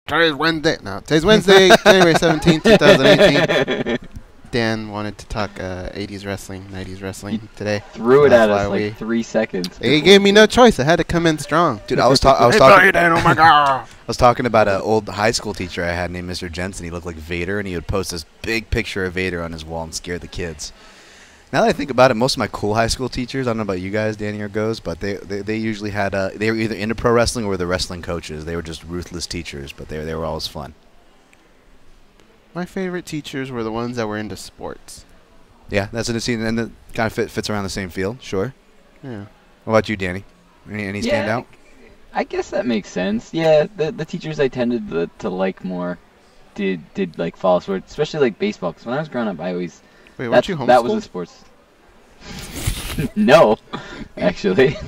Today's Wednesday. No, today's Wednesday, January 17th, 2018. Dan wanted to talk 80s wrestling, 90s wrestling today. Threw it at us like 3 seconds. He gave me no choice. I had to come in strong. Dude, I was talking. Oh my God. I was talking about an old high school teacher I had named Mr. Jensen. He looked like Vader, and he would post this big picture of Vader on his wall and scare the kids. Now that I think about it, most of my cool high school teachers, I don't know about you guys, Danny or Goes, but they usually had they were either into pro wrestling or were the wrestling coaches. They were just ruthless teachers, but they were always fun. My favorite teachers were the ones that were into sports. Yeah, that's what it seems, and it kind of fits around the same field. Sure. Yeah. What about you, Danny? Any standout? I guess that makes sense. Yeah, the teachers I tended to like more did like follow sports, especially like baseball. Because when I was growing up, I always weren't you homeschooled? That was the sports. No, actually.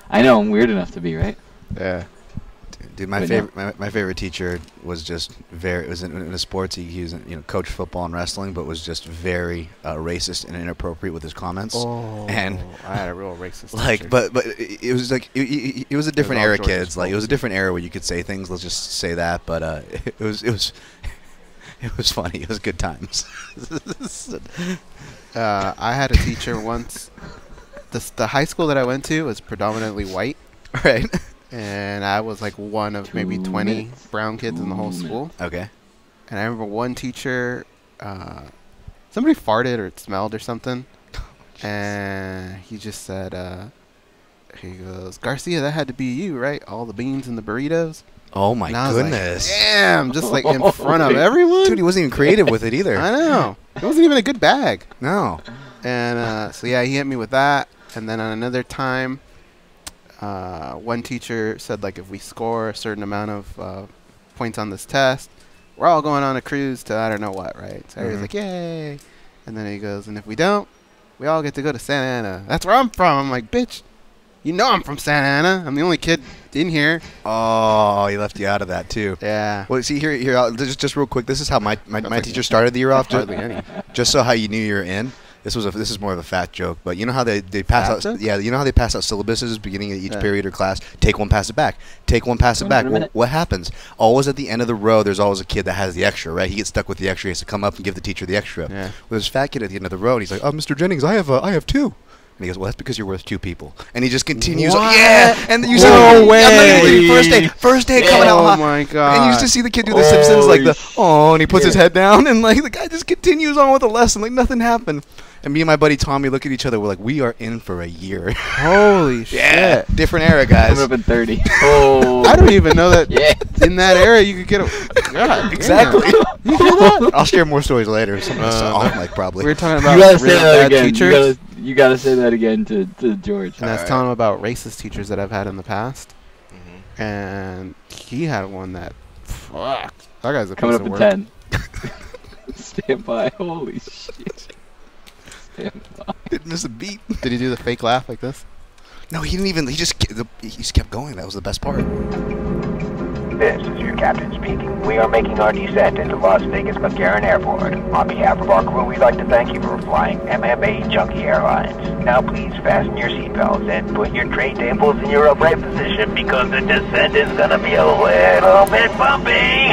I know I'm weird enough to be, right? Yeah. Dude, my favorite teacher was just very. It was in the sports. He was coached football and wrestling, but was just very racist and inappropriate with his comments. Oh, and I had a real racist. Like, teacher. but it was like it was a different era, kids. Like, it was a fault. different era where you could say things. Let's just say that. But it was funny. It was good times. I had a teacher once. The high school that I went to was predominantly white. Right. And I was like one of maybe 20 brown kids in the whole school. Okay. And I remember one teacher, somebody farted or it smelled or something. And he just said, he goes, "Garcia, that had to be you, right? All the beans and the burritos." Oh my Like, goodness. damn, just like in front of everyone. Dude, he wasn't even creative with it either. I know. It wasn't even a good bag. No. And so yeah, he hit me with that. And then on another time, one teacher said, like, if we score a certain amount of points on this test, we're all going on a cruise to I don't know what, right? So everybody's like, yay. And then he goes, and if we don't, we all get to go to Santa Ana. That's where I'm from. I'm like, bitch, you know I'm from Santa Ana. I'm the only kid in here. Oh, he left you out of that, too. Yeah. Well, see, here just real quick. This is how my teacher started the year off. Hardly any. Just so how you knew you were in. This is more of a fat joke, but you know how they pass Fat out joke? you know how they pass out syllabuses beginning of each period or class. Take one, pass it back. Take one, pass it back. Well, what happens? Always at the end of the row, there's always a kid that has the extra, right? He gets stuck with the extra. He has to come up and give the teacher the extra. Yeah. Well, there's a fat kid at the end of the row, and he's like, "Oh, Mr. Jennings, I have two." And he goes, "Well, that's because you're worth two people." And he just continues. What? Yeah. And you No way. I'm not even kidding. First day coming out. Oh my God. And you used to see the kid do the Simpsons, like and he puts his head down, and like the guy just continues on with the lesson, like nothing happened. And me and my buddy Tommy look at each other. We're like, we are in for a year. Holy shit. Yeah, different era, guys. I'm up in 30. Oh. I don't even know that Yeah. in that era you could get a... God, Exactly. You hear that? I'll share more stories later. Something off mic probably. We were talking You about gotta really say that bad again. teachers. You gotta say that again to George. And I was telling him about racist teachers that I've had in the past. And he had one that... Fuck. That guy's a Coming piece up of in work. 10. Stand by. Holy shit. Stand by. Didn't miss a beat. Did he do the fake laugh like this? No, he didn't even. He just kept going. That was the best part. This is your captain speaking. We are making our descent into Las Vegas McCarran Airport. On behalf of our crew, we'd like to thank you for flying MMA Junkie Airlines. Now please fasten your seatbelts and put your tray tables in your upright position because the descent is gonna be a little bit bumpy.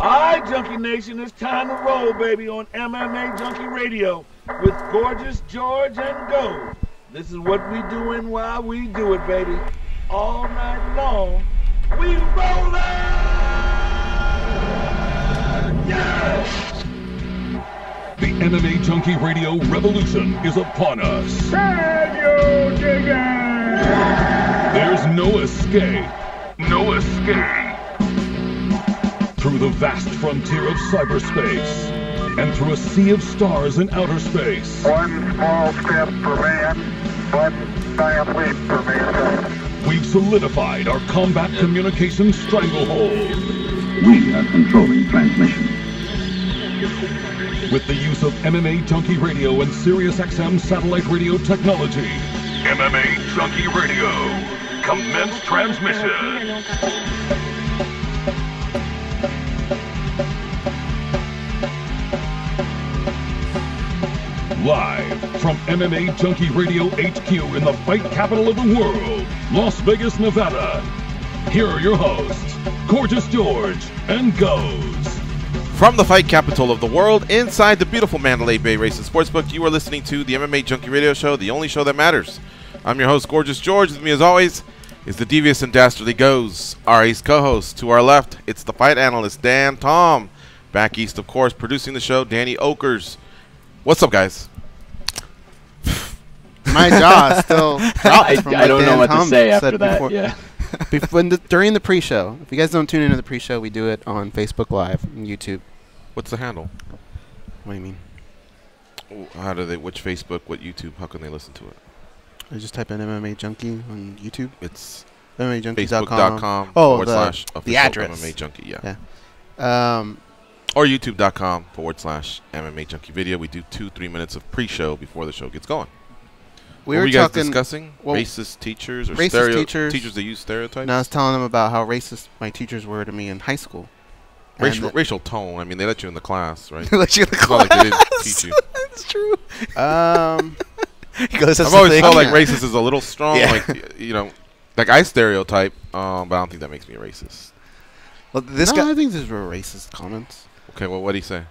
Alright, Junkie Nation, it's time to roll, baby, on MMA Junkie Radio with Gorgeous George and Go. This is what we doing while we do it, baby. All night long, we rollin'! Yeah! The MMA Junkie Radio revolution is upon us. There's no escape. No escape. Through the vast frontier of cyberspace and through a sea of stars in outer space. One small step for man, one giant leap for mankind. We've solidified our combat communication stranglehold. We are controlling transmission. With the use of MMA Junkie Radio and SiriusXM satellite radio technology. MMA Junkie Radio. Commence transmission. Live from MMA Junkie Radio HQ in the fight capital of the world, Las Vegas, Nevada. here are your hosts, Gorgeous George and Goes. From the fight capital of the world, inside the beautiful Mandalay Bay Racing Sportsbook, you are listening to the MMA Junkie Radio Show, the only show that matters. I'm your host, Gorgeous George. With me, as always, is the devious and dastardly Goes, our ace co-host. To our left, it's the fight analyst, Dan Tom. Back east, of course, producing the show, Danny Okers. What's up, guys? My jaw still dropped from I don't know what Tom to say said after that. before. Yeah. During the pre-show. If you guys don't tune into the pre-show, we do it on Facebook Live and YouTube. What's the handle? What do you mean? How do they? Which Facebook? What YouTube? How can they listen to it? I just type in MMA Junkie on YouTube. It's MMAJunkie.com. Facebook.com Oh, /official address. MMA Junkie. Yeah. Or YouTube.com /MMA Junkie Video. We do 2-3 minutes of pre-show before the show gets going. We what were you guys talking discussing? well, racist teachers or racist teachers that use stereotypes? And I was telling them about how racist my teachers were to me in high school. Racial tone. I mean, they let you in the class, right? They let you in the It's not class. like they didn't teach you. That's true. He goes, I've always felt like racist is a little strong. Yeah. Like, you know, like I stereotype, but I don't think that makes me a racist. Well, this no, guy. I think these were racist comments. Okay, well, what do you say?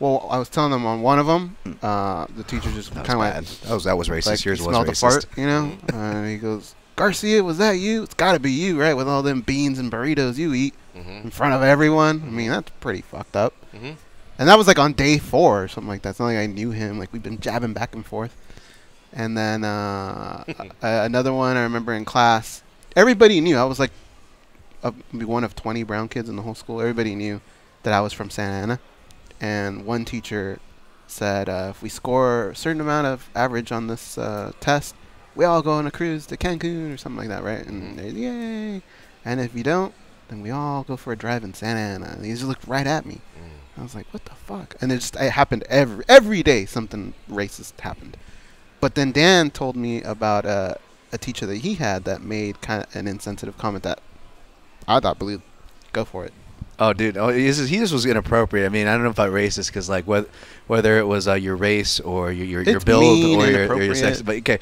Well, I was telling them on one of them, the teacher just kind of bad. That was racist. like, Yours was smelled racist. the fart, you know? And he goes, Garcia, was that you? It's got to be you, right? With all them beans and burritos you eat in front of everyone. I mean, that's pretty fucked up. And that was like on day 4 or something like that. It's not like I knew him. Like, we've been jabbing back and forth. And then another one I remember in class. Everybody knew. I was like one of 20 brown kids in the whole school. Everybody knew that I was from Santa Ana. And one teacher said, if we score a certain amount of average on this test, we all go on a cruise to Cancun or something like that, right? And they, yay! And if you don't, then we all go for a drive in Santa Ana. And he just looked right at me. I was like, what the fuck? And it happened every day. Something racist happened. But then Dan told me about a teacher that he had that made kind of an insensitive comment that I thought, go for it. Oh, dude. Oh, he just was inappropriate. I mean, I don't know about racist because, like, whether it was your race or your build or your sex. But, okay.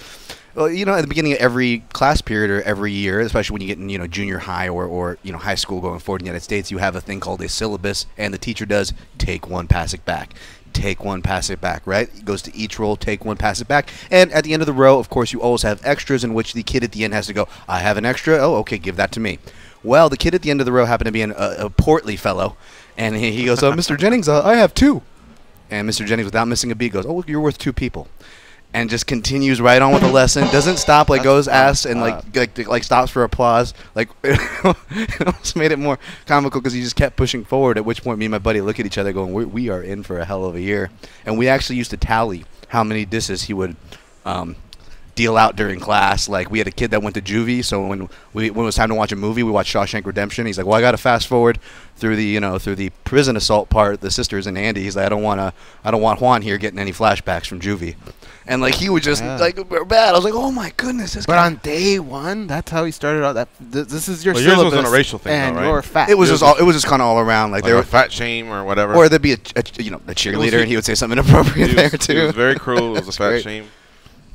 Well, you know, at the beginning of every class period or every year, especially when you get in, you know, junior high or you know, high school going forward in the United States, you have a thing called a syllabus, and the teacher does take one, pass it back. Take one, pass it back, right? It goes to each roll, take one, pass it back. And at the end of the row, of course, you always have extras in which the kid at the end has to go, I have an extra. Oh, okay, give that to me. Well, the kid at the end of the row happened to be a portly fellow, and he goes, Mr. Jennings, I have 2. And Mr. Jennings, without missing a beat, goes, oh, you're worth 2 people. And just continues right on with the lesson. Doesn't stop, like goes asked and like stops for applause. Like it almost made it more comical because he just kept pushing forward. At which point, me and my buddy look at each other, going, "We are in for a hell of a year." And we actually used to tally how many disses he would deal out during class. Like, we had a kid that went to juvie, so when it was time to watch a movie, we watched Shawshank Redemption. He's like, well, I got to fast forward through the prison assault part, the sisters and Andy. He's like, I don't want Juan here getting any flashbacks from juvie. And like, he would just like bad. I was like, oh my goodness, this guy. But on day 1, that's how he started out. This is your Yours syllabus. wasn't a racial thing, and though, right? you're fat. It was just kind of all around. Like, They there were fat shame or whatever. or there'd be a cheerleader, and he would say something inappropriate there too. He was very cruel. It was a fat great. shame.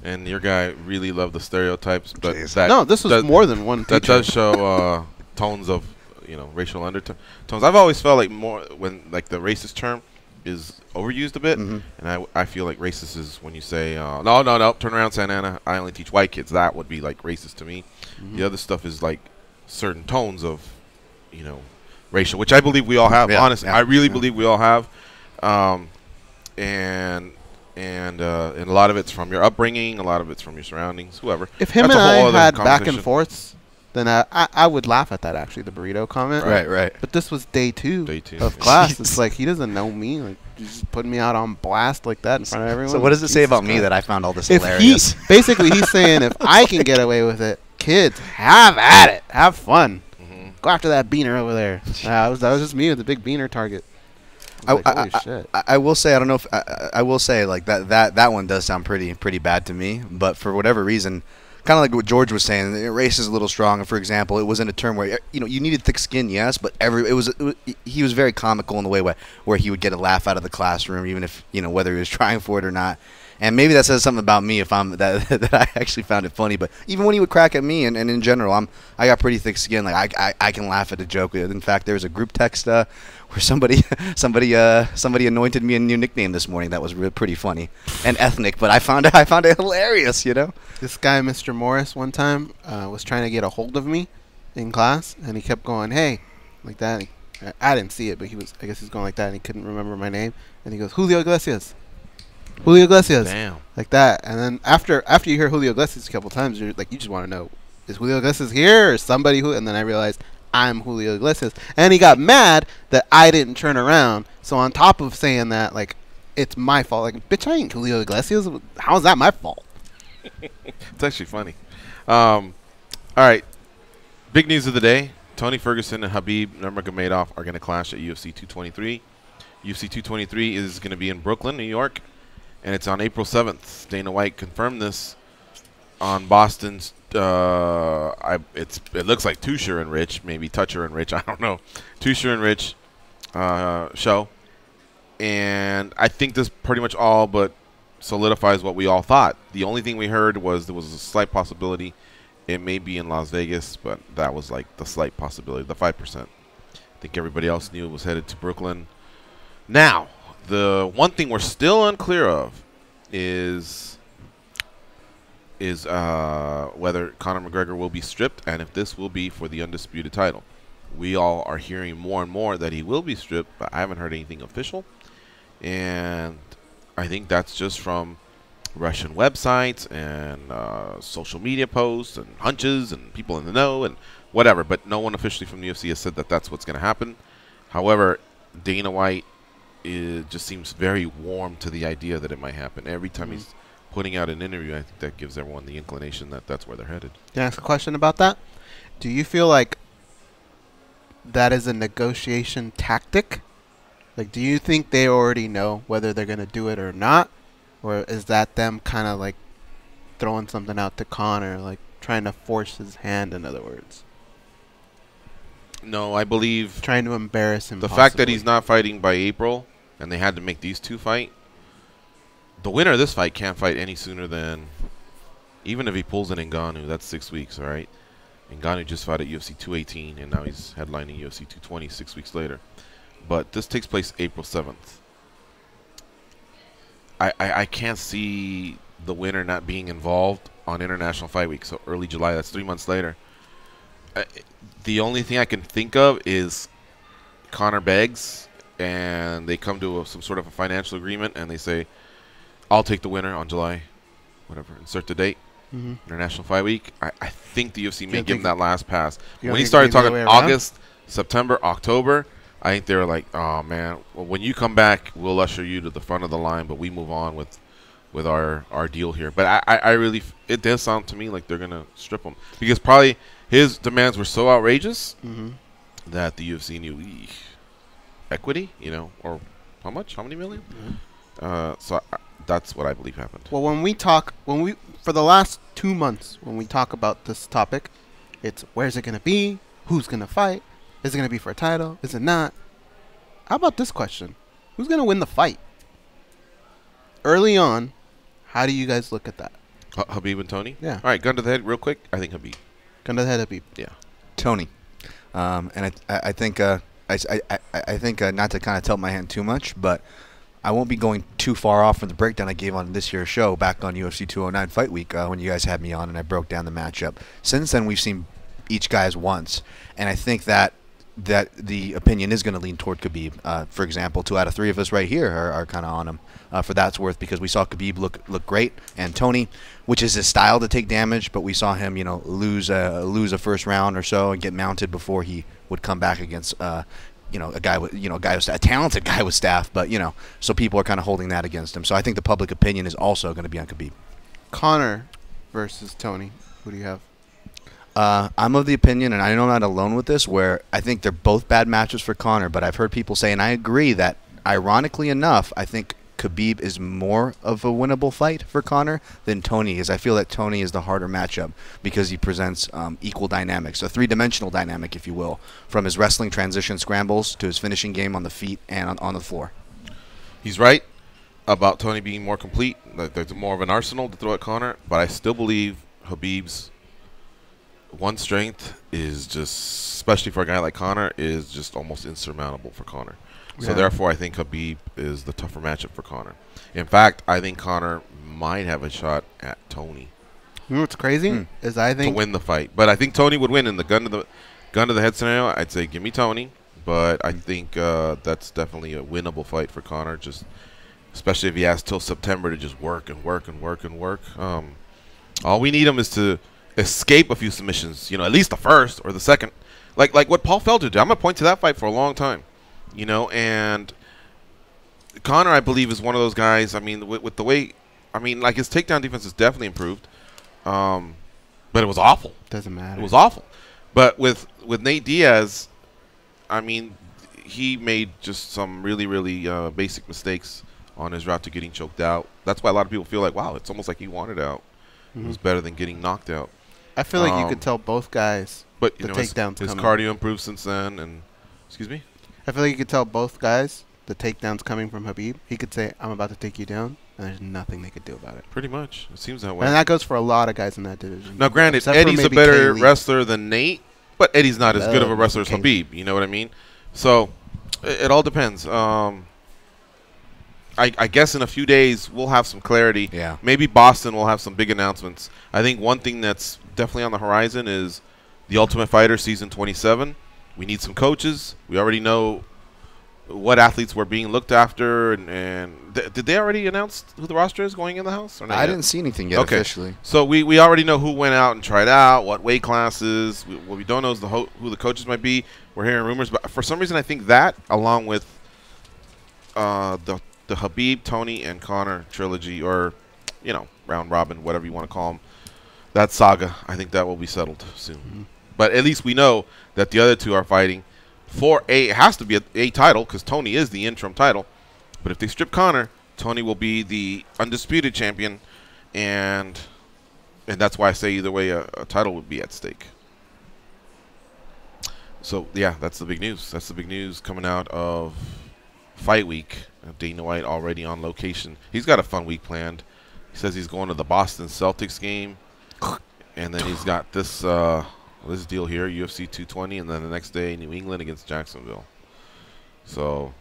And your guy really loved the stereotypes, but No, this was more than one teacher. That does show tones of, you know, racial undertones. I've always felt like more when like the racist term is overused a bit, and I feel like racist is when you say no, turn around, Santa Ana, I only teach white kids. That would be like racist to me. The other stuff is like certain tones of, you know, racial, which I believe we all have. Honestly, I really believe we all have, and a lot of it's from your upbringing, a lot of it's from your surroundings, whoever. If him and I had back and forths, then I would laugh at that, actually, the burrito comment. Right. But this was day 2 of yeah. class. It's like, he doesn't know me. Like, just putting me out on blast like that in front of everyone. So what does it say about me that I found all this hilarious? Basically, he's saying, if I can get away with it, kids, have at it. Have fun. Go after that beaner over there. That was just me with the big beaner target. Holy shit. I will say, I don't know if I will say, like, that one does sound pretty bad to me, but for whatever reason, kind of like what George was saying, race is a little strong. For example, it wasn't a term where, you know, you needed thick skin, yes, but he was very comical in the way where he would get a laugh out of the classroom, even if, you know, whether he was trying for it or not. And maybe that says something about me if I'm that I actually found it funny. But even when he would crack at me, and in general, I got pretty thick skin. Like I can laugh at a joke. In fact, there was a group text where somebody anointed me a new nickname this morning that was pretty funny and ethnic. But I found it hilarious. This guy, Mr. Morris, one time was trying to get a hold of me in class, and he kept going, "Hey," like that. I didn't see it, but I guess he's going like that, and he couldn't remember my name. And he goes, "Julio Iglesias. Julio Iglesias." Damn. Like that. And then after you hear Julio Iglesias a couple times, you just want to know, is Julio Iglesias here or somebody who? And then I realized I'm Julio Iglesias. And he got mad that I didn't turn around. So on top of saying that, like, it's my fault. Like, bitch, I ain't Julio Iglesias. How is that my fault? It's actually funny. All right. Big news of the day. Tony Ferguson and Khabib Nurmagomedov are going to clash at UFC 223. UFC 223 is going to be in Brooklyn, New York, and it's on April 7th. Dana White confirmed this on Boston's it looks like Tusher and Rich, maybe Toucher and Rich, I don't know. Tusher and Rich show. And I think this pretty much all but solidifies what we all thought. The only thing we heard was there was a slight possibility it may be in Las Vegas, but that was like the slight possibility, the 5%. I think everybody else knew it was headed to Brooklyn. Now, the one thing we're still unclear of is whether Conor McGregor will be stripped and if this will be for the undisputed title. We all are hearing more and more that he will be stripped, but I haven't heard anything official. And I think that's just from Russian websites and social media posts and hunches and people in the know and whatever. But no one officially from the UFC has said that that's what's going to happen. However, Dana White just seems very warm to the idea that it might happen. Every time he's putting out an interview, I think that gives everyone the inclination that that's where they're headed. Can I ask a question about that? Do you feel like that is a negotiation tactic? Like, do you think they already know whether they're going to do it or not? Or is that them kind of like throwing something out to Conor, like trying to force his hand, in other words? No, I believe trying to embarrass him. The fact that he's not fighting by April and they had to make these two fight, the winner of this fight can't fight any sooner than, even if he pulls an Ngannou, that's 6 weeks, all right? Ngannou just fought at UFC 218, and now he's headlining UFC 220 6 weeks later. But this takes place April 7th. I can't see the winner not being involved on International Fight Week, so early July, that's 3 months later. The only thing I can think of is Conor begs, and they come to some sort of a financial agreement, and they say, I'll take the winner on July, whatever, insert the date, International Fight Week. I think the UFC may give him that last pass. When he started talking August, September, October, I think they were like, oh, man, well, when you come back, we'll usher you to the front of the line, but we move on with our deal here. But I really, it does sound to me like they're going to strip him. Because probably his demands were so outrageous that the UFC knew equity, or how much? How many million? That's what I believe happened. Well, for the last 2 months, when we talk about this topic, it's where's it going to be? Who's going to fight? Is it going to be for a title? Is it not? How about this question? Who's going to win the fight? Early on, how do you guys look at that? Khabib and Tony? Yeah. All right, gun to the head real quick. I think Khabib. Gun to the head, Khabib. Yeah. Tony. And I think not to kind of tilt my hand too much, but I won't be going too far off from the breakdown I gave on this year's show back on UFC 209 Fight Week when you guys had me on and I broke down the matchup. Since then, we've seen each guy's once, and I think that the opinion is going to lean toward Khabib. For example, 2 out of 3 of us right here are kind of on him for that's worth, because we saw Khabib look great, and Tony, which is his style to take damage, but we saw him lose a first round or so and get mounted before he would come back against a talented guy with staff, but so people are kind of holding that against him. So I think the public opinion is also going to be on Khabib. Conor versus Tony. Who do you have? I'm of the opinion, and I know I'm not alone with this, where I think they're both bad matches for Conor, but I've heard people say, and I agree, that ironically enough, I think Khabib is more of a winnable fight for Conor than Tony is. I feel that Tony is the harder matchup because he presents equal dynamics, a three-dimensional dynamic, if you will, from his wrestling transition scrambles to his finishing game on the feet and on the floor. He's right. about Tony being more complete. Like there's more of an arsenal to throw at Conor, but I still believe Khabib's one strength is just, especially for a guy like Conor, is just almost insurmountable for Conor. So therefore, I think Khabib is the tougher matchup for Conor. In fact, I think Conor might have a shot at Tony. You know what's crazy is I think to win the fight, but I think Tony would win in the gun to the head scenario. I'd say give me Tony, but I think that's definitely a winnable fight for Conor. Just especially if he has till September to just work and work and work and work. All we need him is to escape a few submissions. You know, at least the first or the second, like what Paul Felder did. I'm gonna point to that fight for a long time. You know, and Conor, I believe, is one of those guys. I mean, with the way, I mean, like his takedown defense has definitely improved, but it was awful. Doesn't matter. It was awful. But with Nate Diaz, I mean, he made just some really, really basic mistakes on his route to getting choked out. That's why a lot of people feel like, wow, it's almost like he wanted out. It was better than getting knocked out. I feel like you could tell both guys. But the you know, takedowns his coming. cardio improved since then. And excuse me. I feel like you could tell both guys the takedowns coming from Khabib. He could say, "I'm about to take you down," and there's nothing they could do about it. Pretty much, it seems that way. And that goes for a lot of guys in that division. Now, granted, Except for Eddie's a maybe better Kaylee. wrestler than Nate, but Eddie's not as good of a wrestler as Kaylee. Khabib. You know what I mean? So it all depends. I guess in a few days we'll have some clarity. Yeah. Maybe Boston will have some big announcements. I think one thing that's definitely on the horizon is the Ultimate Fighter Season 27. We need some coaches. We already know what athletes were being looked after, and did they already announce who the roster is going in the house? Or not I yet? didn't see anything yet officially. So we already know who went out and tried out, what weight classes. What we don't know is who the coaches might be. We're hearing rumors, but for some reason I think that, along with the Khabib, Tony, and Conor trilogy, or you know, round robin, whatever you want to call them, that saga, I think that will be settled soon. But at least we know that the other two are fighting for it has to be a title, because Tony is the interim title. But if they strip Conor, Tony will be the undisputed champion, and that's why I say either way a title would be at stake. So yeah, that's the big news. That's the big news coming out of Fight Week. Dana White already on location. He's got a fun week planned. He says he's going to the Boston Celtics game, and then he's got this this deal here, UFC 220, and then the next day New England against Jacksonville. So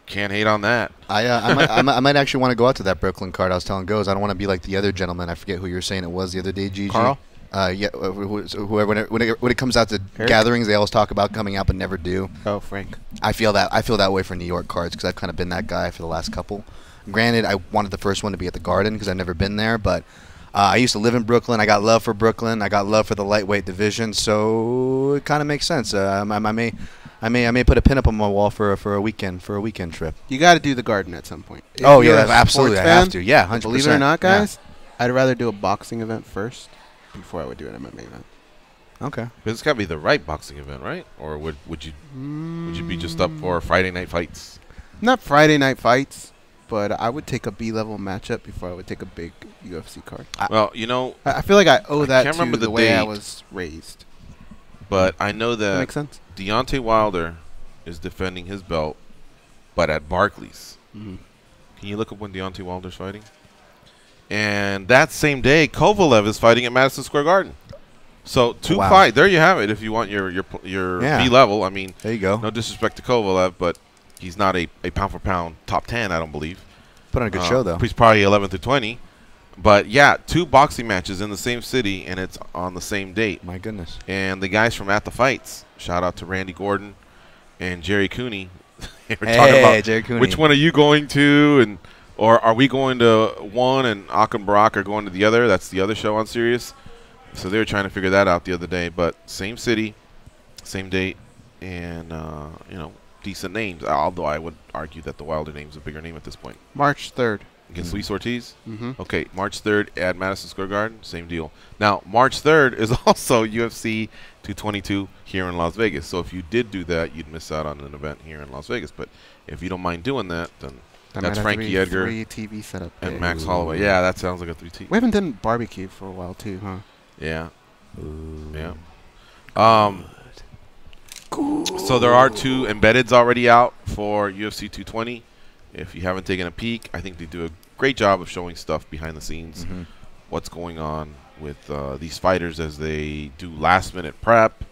can't hate on that. I might actually want to go out to that Brooklyn card. I was telling Goes I don't want to be like the other gentleman. I forget who you were saying it was the other day. Gigi. Carl. Yeah. Whoever. When it comes out to Eric? gatherings, they always talk about coming out but never do. Oh, Frank. I feel that way for New York cards because I've kind of been that guy for the last couple. Granted, I wanted the first one to be at the Garden because I've never been there, but I used to live in Brooklyn. I got love for Brooklyn. I got love for the lightweight division, so it kind of makes sense. I may put a pin up on my wall for a weekend trip. You got to do the Garden at some point. If Oh you're yeah, a absolutely. I sports have fan, to. Yeah, 100%. Believe it or not, Yeah. guys, I'd rather do a boxing event first before I would do an MMA event. Okay. But it's got to be the right boxing event, right? Or would you be just up for Friday night fights? Not Friday night fights, but I would take a B-level matchup before I would take a big UFC card. Well, you know, I feel like I owe that can't to remember the the way I date. was raised. but I know That that makes sense? Deontay Wilder is defending his belt, but at Barclays. Mhm. Can you look up when Deontay Wilder's fighting? And that same day, Kovalev is fighting at Madison Square Garden. So two Wow. fight. There you have it. If you want your Yeah. B level, I mean, There you go. no disrespect to Kovalev, but he's not a pound for pound top 10. I don't believe. Put on a good show though. He's probably 11 through 20. But yeah, two boxing matches in the same city, and it's on the same date. My goodness. And the guys from At the Fights, shout out to Randy Gordon and Jerry Cooney. They were Hey, talking about Jerry Cooney. which one are you going to, and or are we going to one and Ak and Barack are going to the other? That's the other show on Sirius. So they were trying to figure that out the other day. But same city, same date, and you know, decent names. Although I would argue that the Wilder name's a bigger name at this point. March 3rd. Against Luis Ortiz? Mm-hmm. Okay, March 3rd at Madison Square Garden, same deal. Now, March 3rd is also UFC 222 here in Las Vegas. So if you did do that, you'd miss out on an event here in Las Vegas. But if you don't mind doing that, then That that's might have to Frankie be Edgar 3 TV setup. and Max Holloway. Yeah, that sounds like a 3T. We haven't done barbecue for a while too, huh? Yeah. Yeah. So there are two embeddeds already out for UFC 220. If you haven't taken a peek, I think they do a great job of showing stuff behind the scenes, what's going on with these fighters as they do last-minute prep,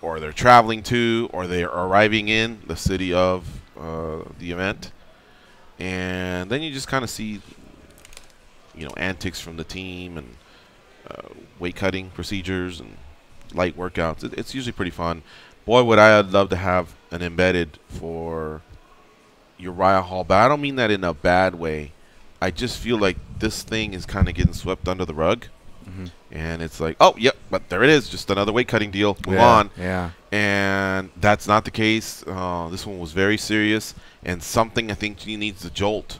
or they're traveling to, or they're arriving in the city of the event. And then you just kind of see, antics from the team and weight cutting procedures and light workouts. It's usually pretty fun. Boy, would I love to have an embedded for Uriah Hall, but I don't mean that in a bad way. I just feel like this thing is kind of getting swept under the rug. And it's like, oh, yep, but there it is, just another weight cutting deal. Move on. Yeah. And that's not the case. This one was very serious, and something I think he needs to jolt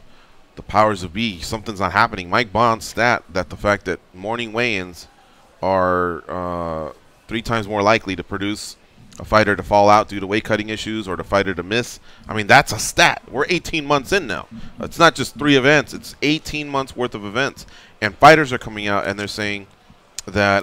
the powers of be. Something's not happening. Mike Bond's stat that the fact that morning weigh-ins are 3 times more likely to produce a fighter to fall out due to weight cutting issues or the fighter to miss. I mean, that's a stat. We're 18 months in now. It's not just 3 events. It's 18 months worth of events. And fighters are coming out and they're saying that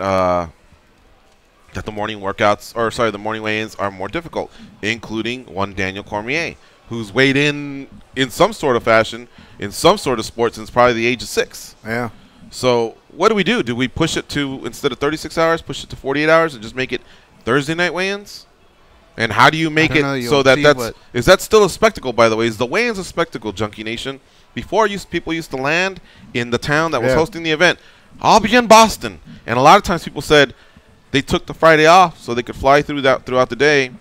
the morning workouts, or sorry, the morning weigh-ins are more difficult, including one Daniel Cormier, who's weighed in some sort of fashion, in some sort of sport since probably the age of 6. Yeah. So what do? Do we push it to, instead of 36 hours, push it to 48 hours and just make it Thursday night weigh-ins? And how do you make it so that is that still a spectacle, by the way? Is the weigh-ins a spectacle, Junkie Nation? Before, people used to land in the town that was hosting the event. I'll be in Boston. And a lot of times people said they took the Friday off so they could fly throughout the day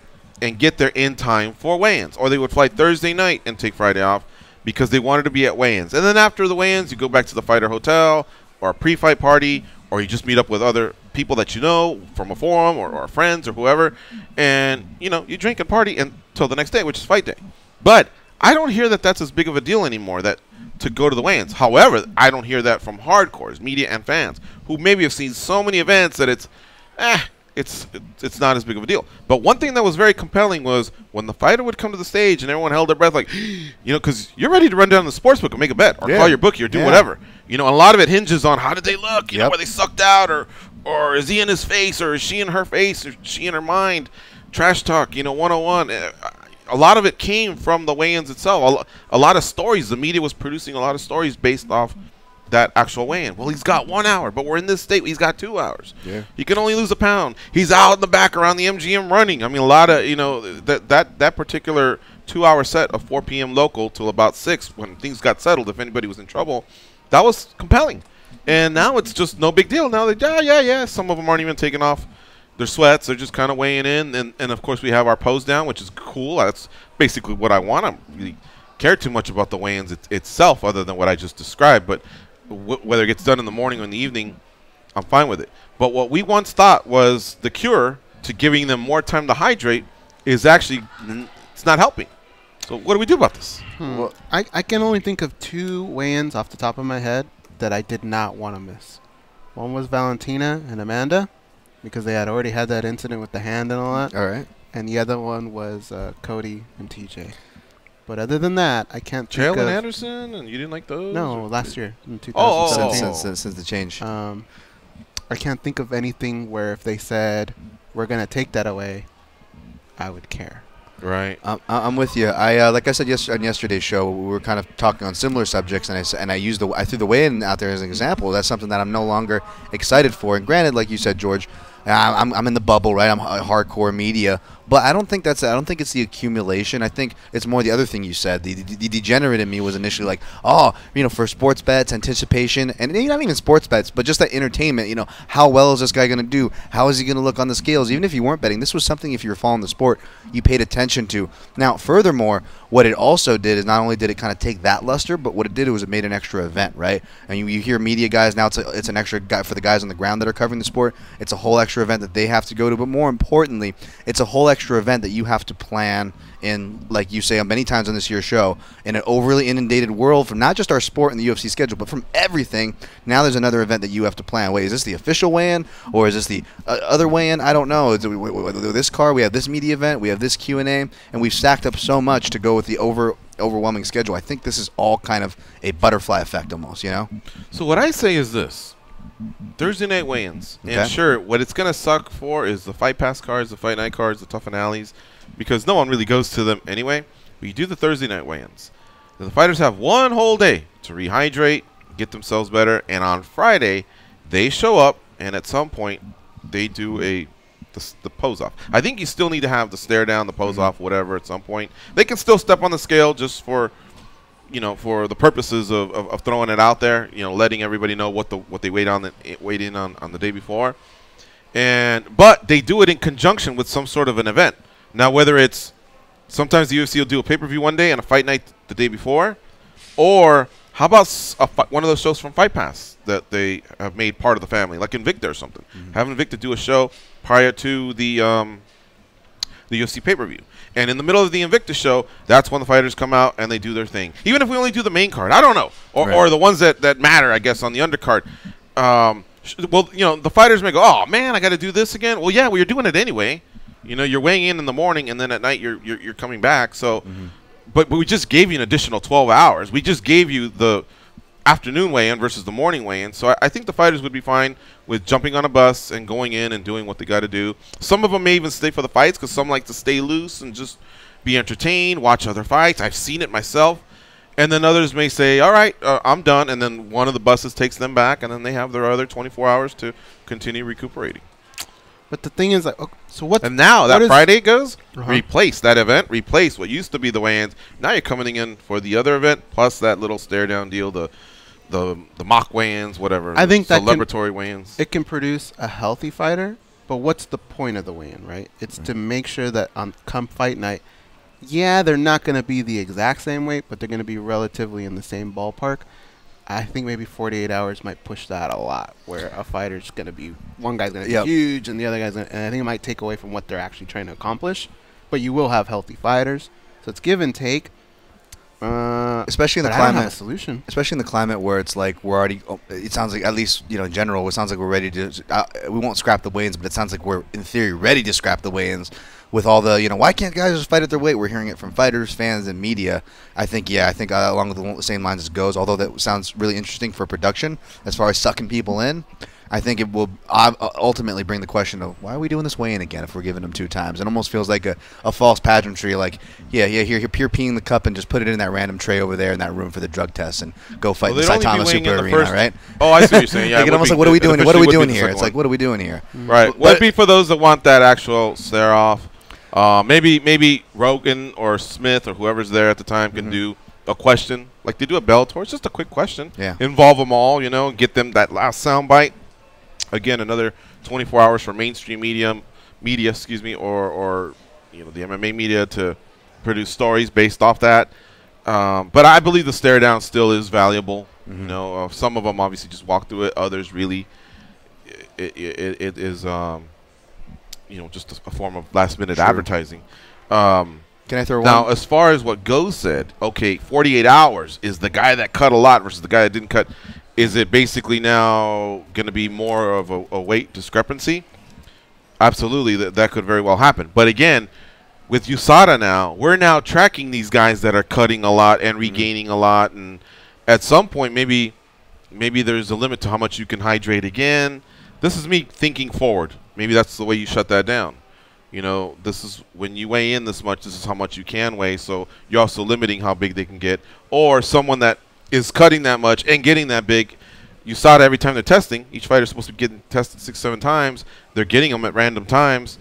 and get there in time for weigh-ins. Or they would fly Thursday night and take Friday off because they wanted to be at weigh-ins. And then after the weigh-ins, you go back to the fighter hotel or a pre-fight party, or you just meet up with other people that you know from a forum or friends or whoever, and you drink and party until the next day, which is fight day. But I don't hear that that's as big of a deal anymore, that to go to the weigh-ins. However, I don't hear that from hardcores, media and fans, who maybe have seen so many events that it's not as big of a deal. But one thing that was very compelling was when the fighter would come to the stage and everyone held their breath, like, because you're ready to run down to the sportsbook and make a bet or call your bookie or do whatever. A lot of it hinges on how did they look, were they sucked out, or is he in his face, or is she in her face, or is she in her mind? Trash talk, 101. A lot of it came from the weigh-ins itself. A lot of stories. The media was producing a lot of stories based off that actual weigh-in. Well, he's got 1 hour, but we're in this state. He's got 2 hours. Yeah. He can only lose a pound. He's out in the back around the MGM running. I mean, a lot of, that particular 2-hour set of 4 p.m. local till about 6 when things got settled, if anybody was in trouble, that was compelling. And now it's just no big deal. Now yeah. Some of them aren't even taking off their sweats. They're just kind of weighing in. And of course, we have our pose down, which is cool. That's basically what I want. I don't really care too much about the weigh-ins itself other than what I just described. But whether it gets done in the morning or in the evening, I'm fine with it. But what we once thought was the cure to giving them more time to hydrate is actually it's not helping. So what do we do about this? Well, I can only think of 2 weigh-ins off the top of my head that I did not want to miss. One was Valentina and Amanda, because they had already had that incident with the hand and all that. All right. And the other one was Cody and TJ. But other than that, I can't think of... Chael and Anderson, and you didn't like those? No, last year in 2017. Since the change. I can't think of anything where if they said, we're going to take that away, I would care. Right. I'm with you. I like I said on yesterday's show, we were kind of talking on similar subjects, and I threw the weigh-in out there as an example. That's something that I'm no longer excited for. And granted, like you said, George, I'm in the bubble, right? I'm hardcore media, but I don't think it's the accumulation. I think it's more the other thing you said. The degenerate in me was initially like, for sports bets, anticipation, and not even sports bets, but just that entertainment. How well is this guy going to do? How is he going to look on the scales? Even if you weren't betting, this was something, if you were following the sport, you paid attention to. Now, furthermore, what it also did is not only did it kind of take that luster, but what it did was it made an extra event, right? And you hear media guys now, it's an extra guy for the guys on the ground that are covering the sport. It's a whole extra event that they have to go to, but more importantly, it's a whole extra event that you have to plan in, like you say many times on this year's show, in an overly inundated world from not just our sport and the UFC schedule, but from everything. Now there's another event that you have to plan. Wait, is this the official weigh-in, or is this the other weigh-in? I don't know. This card, we have this media event, we have this Q&A, and we've stacked up so much to go with the overwhelming schedule. I think this is all kind of a butterfly effect almost, So what I say is this. Thursday night weigh-ins. Okay. And sure, what it's going to suck for is the Fight Pass cards, the Fight Night cards, the Tough Finales, because no one really goes to them anyway. But you do the Thursday night weigh-ins. The fighters have one whole day to rehydrate, get themselves better, and on Friday, they show up, and at some point, they do the pose off. I think you still need to have the stare down, the pose off, whatever. At some point, they can still step on the scale just for, for the purposes of throwing it out there. Letting everybody know what they weighed in on the day before. But they do it in conjunction with some sort of an event. Now, whether it's sometimes the UFC will do a pay-per-view one day and a fight night the day before, or how about one of those shows from Fight Pass that they have made part of the family, like Invicta or something. Have Invicta do a show prior to the UFC pay-per-view. And in the middle of the Invicta show, that's when the fighters come out and they do their thing. Even if we only do the main card, I don't know. Or the ones that matter, I guess, on the undercard. Well, the fighters may go, oh, man, I got to do this again. Well, yeah, you're doing it anyway. You're weighing in the morning, and then at night you're coming back. So, but we just gave you an additional 12 hours. We just gave you the afternoon weigh-in versus the morning weigh-in. So I think the fighters would be fine with jumping on a bus and going in and doing what they got to do. Some of them may even stay for the fights because some like to stay loose and just be entertained, watch other fights. I've seen it myself. And then others may say, all right, I'm done. And then one of the buses takes them back, and then they have their other 24 hours to continue recuperating. But the thing is, like, okay, so what? And now that Friday goes, replace that event, replace what used to be the weigh-ins. Now you're coming in for the other event, plus that little stare-down deal, the mock weigh-ins, whatever. I think that celebratory weigh-ins. It can produce a healthy fighter, but what's the point of the weigh-in, right? It's to make sure that come fight night, yeah, they're not going to be the exact same weight, but they're going to be relatively in the same ballpark. I think maybe 48 hours might push that a lot, where a fighter's going to be, one guy's going to be huge and the other guy's going to, and I think it might take away from what they're actually trying to accomplish, but you will have healthy fighters. So it's give and take. Especially in the I don't have climate, a solution. especially in the climate where it's like we're already. It sounds like, at least in general, it sounds like we're ready to. We won't scrap the weigh-ins, but it sounds like we're in theory ready to scrap the weigh-ins. With all the why can't guys just fight at their weight? We're hearing it from fighters, fans, and media. I think along with the same lines as goes. Although that sounds really interesting for production as far as sucking people in. I think it will ultimately bring the question of why are we doing this weigh-in again if we're giving them 2 times? It almost feels like a false pageantry. Like, here, you're peeing the cup and just put it in that random tray over there in that room for the drug test and go fight in the Saitama Super Arena, right? Oh, I see what you're saying. Yeah, like, almost like, what are we doing? What are we doing here? It's like, what are we doing here? Right. Would be for those that want that actual stare-off. Maybe Rogan or Smith or whoever's there at the time can do a question like they do at Bellator. It's just a quick question. Yeah. Involve them all, get them that last sound bite. Again, another 24 hours for mainstream media, or the MMA media to produce stories based off that. But I believe the stare down still is valuable. Some of them obviously just walk through it. Others really, it is just a form of last minute advertising. Can I throw one? Now, as far as what Goes said, okay, 48 hours is the guy that cut a lot versus the guy that didn't cut. Is it basically now going to be more of a weight discrepancy? Absolutely, that could very well happen. But again, with USADA now, we're now tracking these guys that are cutting a lot and regaining a lot. And at some point, maybe there's a limit to how much you can hydrate again. This is me thinking forward. Maybe that's the way you shut that down. This is when you weigh in this much, this is how much you can weigh. So you're also limiting how big they can get. Or someone that is cutting that much and getting that big, you saw it every time they're testing. Each fighter's supposed to be getting tested 6-7 times. They're getting them at random times.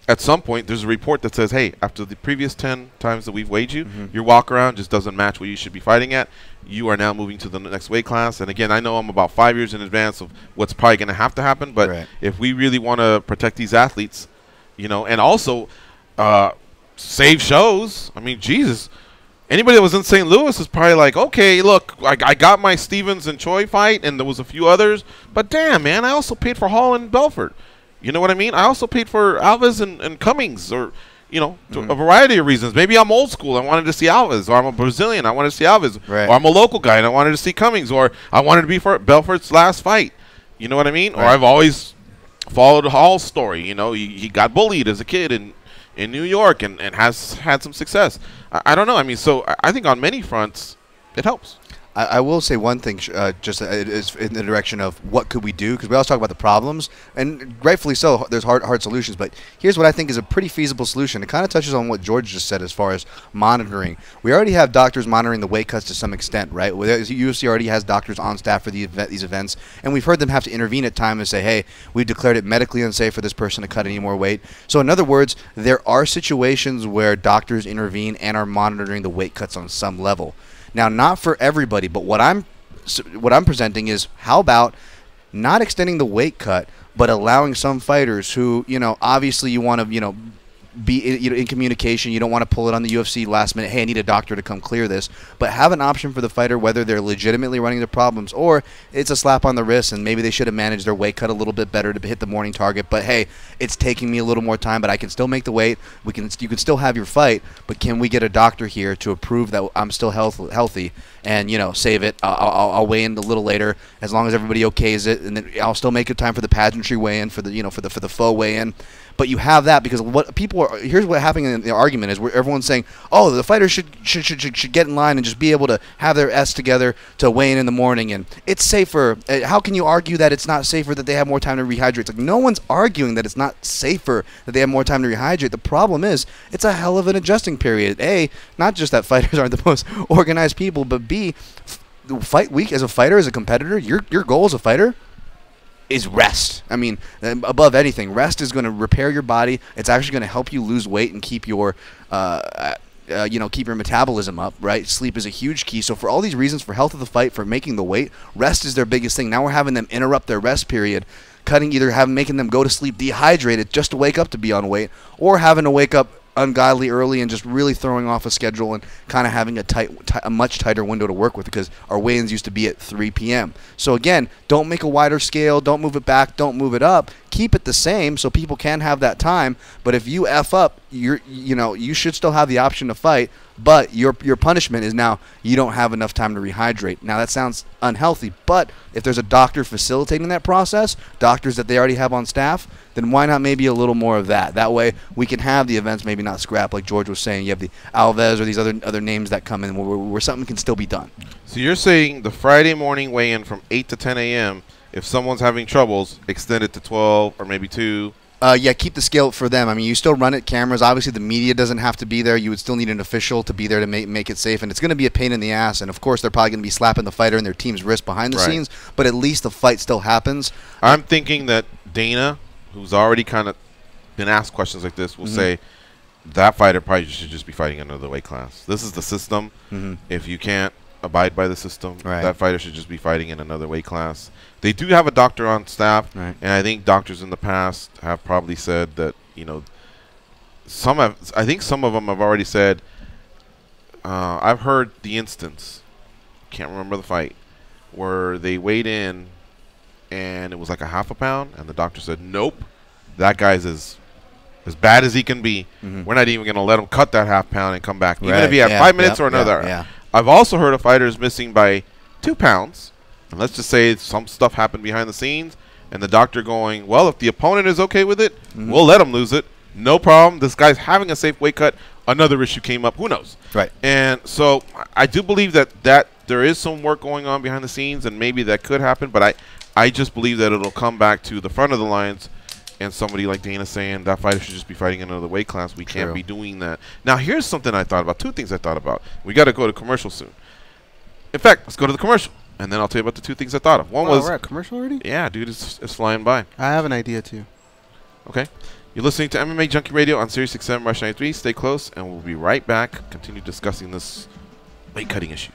At some point, there's a report that says, hey, after the previous 10 times that we've weighed you, your walk around just doesn't match what you should be fighting at. You are now moving to the next weight class. And again, I know I'm about 5 years in advance of what's probably going to happen. But if we really want to protect these athletes, and also save shows, I mean, Jesus. Anybody that was in St. Louis is probably like, okay, look, I got my Stevens and Choi fight, and there was a few others. But damn, man, I also paid for Hall and Belfort. You know what I mean? I also paid for Alves and Cummings, or, a variety of reasons. Maybe I'm old school. I wanted to see Alves, or I'm a Brazilian. I wanted to see Alves, or I'm a local guy, and I wanted to see Cummings, or I wanted to be for Belfort's last fight. You know what I mean? Or I've always followed Hall's story. He got bullied as a kid in New York and has had some success. I don't know. I mean, so I think on many fronts, it helps. I will say one thing, just is in the direction of what could we do, because we always talk about the problems, and rightfully so. There's hard solutions, but here's what I think is a pretty feasible solution. It kind of touches on what George just said as far as monitoring. We already have doctors monitoring the weight cuts to some extent, right? UFC already has doctors on staff for these events, and we've heard them have to intervene at times and say, hey, we've declared it medically unsafe for this person to cut any more weight. So in other words, there are situations where doctors intervene and are monitoring the weight cuts on some level. Now, not for everybody, but what I'm presenting is, how about not extending the weight cut, but allowing some fighters who, obviously you want to, be in communication. You don't want to pull it on the UFC last minute. Hey, I need a doctor to come clear this. But have an option for the fighter, whether they're legitimately running into problems or it's a slap on the wrist and maybe they should have managed their weight cut a little bit better to hit the morning target. But hey, it's taking me a little more time, but I can still make the weight. You can still have your fight, but can we get a doctor here to approve that I'm still healthy and save it? I'll weigh in a little later as long as everybody okays it, and then I'll still make a time for the pageantry weigh-in for the for the faux weigh-in. But you have that because what people are, here's what happening in the argument is where everyone's saying, oh, the fighters should get in line and just be able to have their S together to weigh in the morning, and it's safer. How can you argue that it's not safer that they have more time to rehydrate? It's like, no one's arguing that it's not safer that they have more time to rehydrate. The problem is it's a hell of an adjusting period. A, not just that fighters aren't the most organized people, but B, fight week as a fighter, as a competitor, your goal as a fighter is rest. I mean, above anything, rest is going to repair your body. It's actually going to help you lose weight and keep your keep your metabolism up, right? Sleep is a huge key. So for all these reasons, for health of the fight, for making the weight, rest is their biggest thing. Now we're having them interrupt their rest period, making them go to sleep dehydrated just to wake up to be on weight, or having to wake up ungodly early and just really throwing off a schedule and kind of having a much tighter window to work with, because our weigh-ins used to be at 3 p.m. So again, don't make a wider scale, don't move it back, don't move it up. Keep it the same so people can have that time. But if you F up, you should still have the option to fight, but your punishment is now you don't have enough time to rehydrate. Now that sounds unhealthy, but if there's a doctor facilitating that process, doctors that they already have on staff, then why not maybe a little more of that? That way we can have the events maybe not scrap, like George was saying. You have the Alves or these other names that come in where something can still be done. So you're saying the Friday morning weigh-in from 8 to 10 a.m., if someone's having troubles, extend it to 12 or maybe 2? Yeah, keep the scale for them. I mean, you still run it cameras. Obviously, the media doesn't have to be there. You would still need an official to be there to make it safe, and it's going to be a pain in the ass. And of course, they're probably going to be slapping the fighter and their team's wrist behind the scenes. But at least the fight still happens. I'm thinking that Dana, who's already kind of been asked questions like this, will say that fighter probably should just be fighting another weight class. This is the system. If you can't abide by the system, that fighter should just be fighting in another weight class. They do have a doctor on staff, and I think doctors in the past have probably said that, I think some of them have already said, I've heard the instance, can't remember the fight, where they weighed in and it was like a half a pound, and the doctor said, nope, that guy's as bad as he can be. We're not even going to let him cut that half pound and come back, even if he had 5 minutes or another. I've also heard of fighters missing by 2 pounds. And let's just say some stuff happened behind the scenes, and the doctor going, well, if the opponent is okay with it, we'll let him lose it. No problem. This guy's having a safe weight cut. Another issue came up. Who knows? And so I do believe that there is some work going on behind the scenes, and maybe that could happen. But I just believe that it'll come back to the front of the lines, and somebody like Dana saying that fighter should just be fighting another weight class. We can't be doing that. Now, here's something I thought about. 2 things I thought about. We got to go to commercial soon. In fact, let's go to the commercial, and then I'll tell you about the 2 things I thought of. One was, we're at commercial already? Yeah, dude, it's flying by. I have an idea too. Okay. You're listening to MMA Junkie Radio on Sirius XM Rush 93. Stay close, and we'll be right back. Continue discussing this weight cutting issue.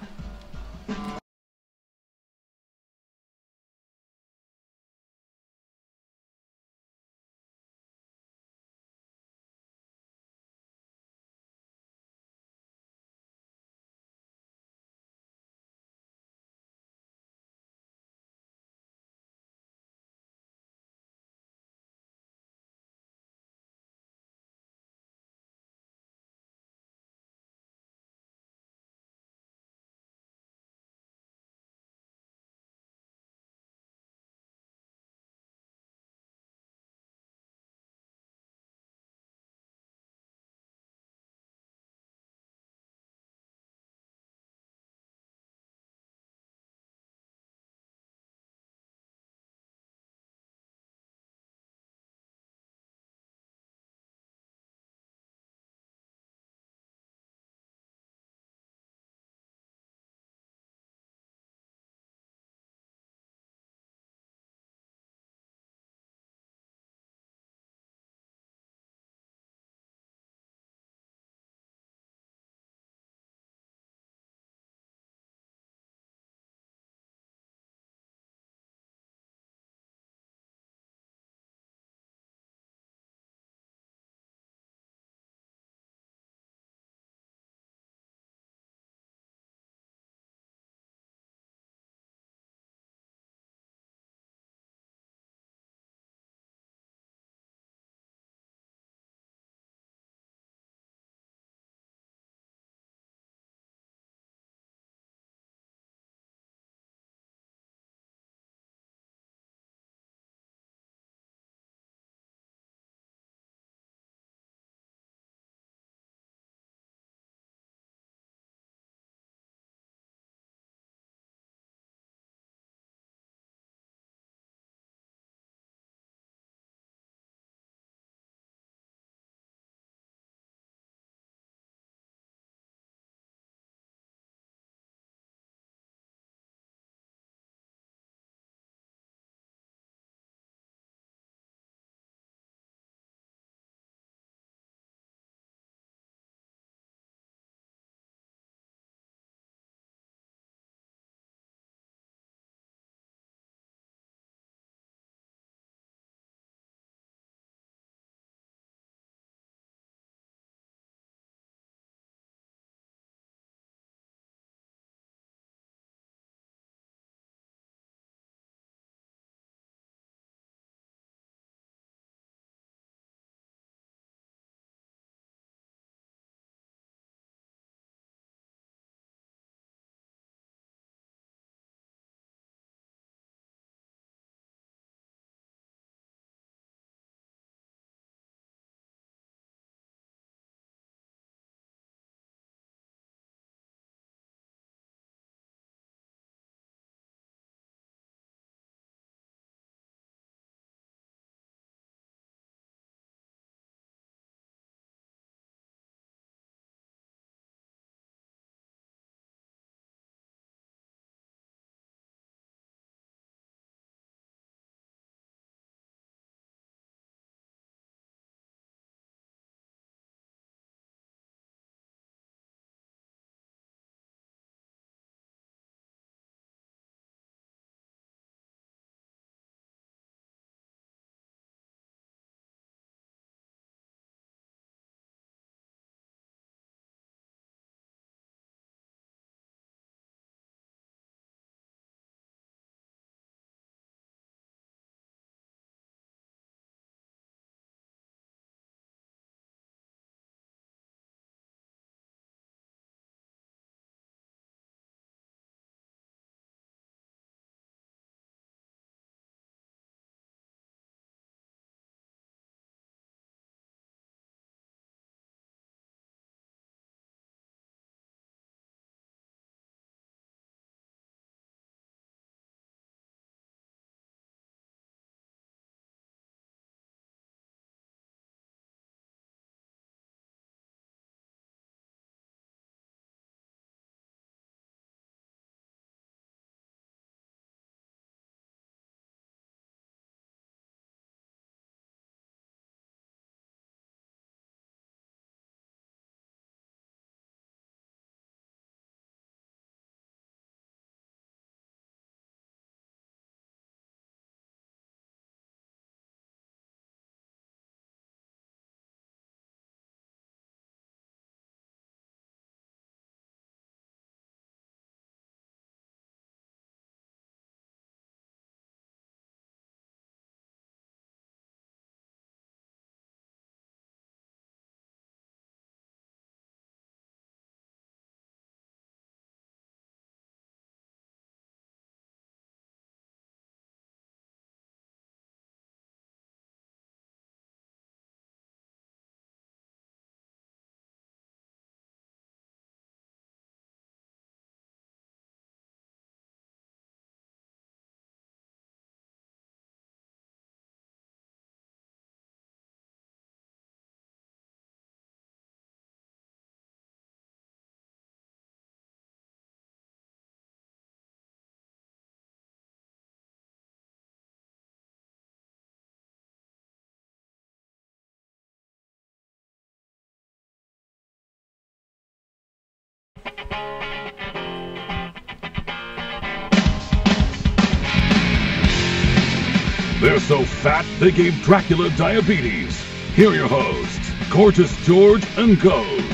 They're so fat they gave Dracula diabetes. Here are your hosts, Gorgeous George and Goes.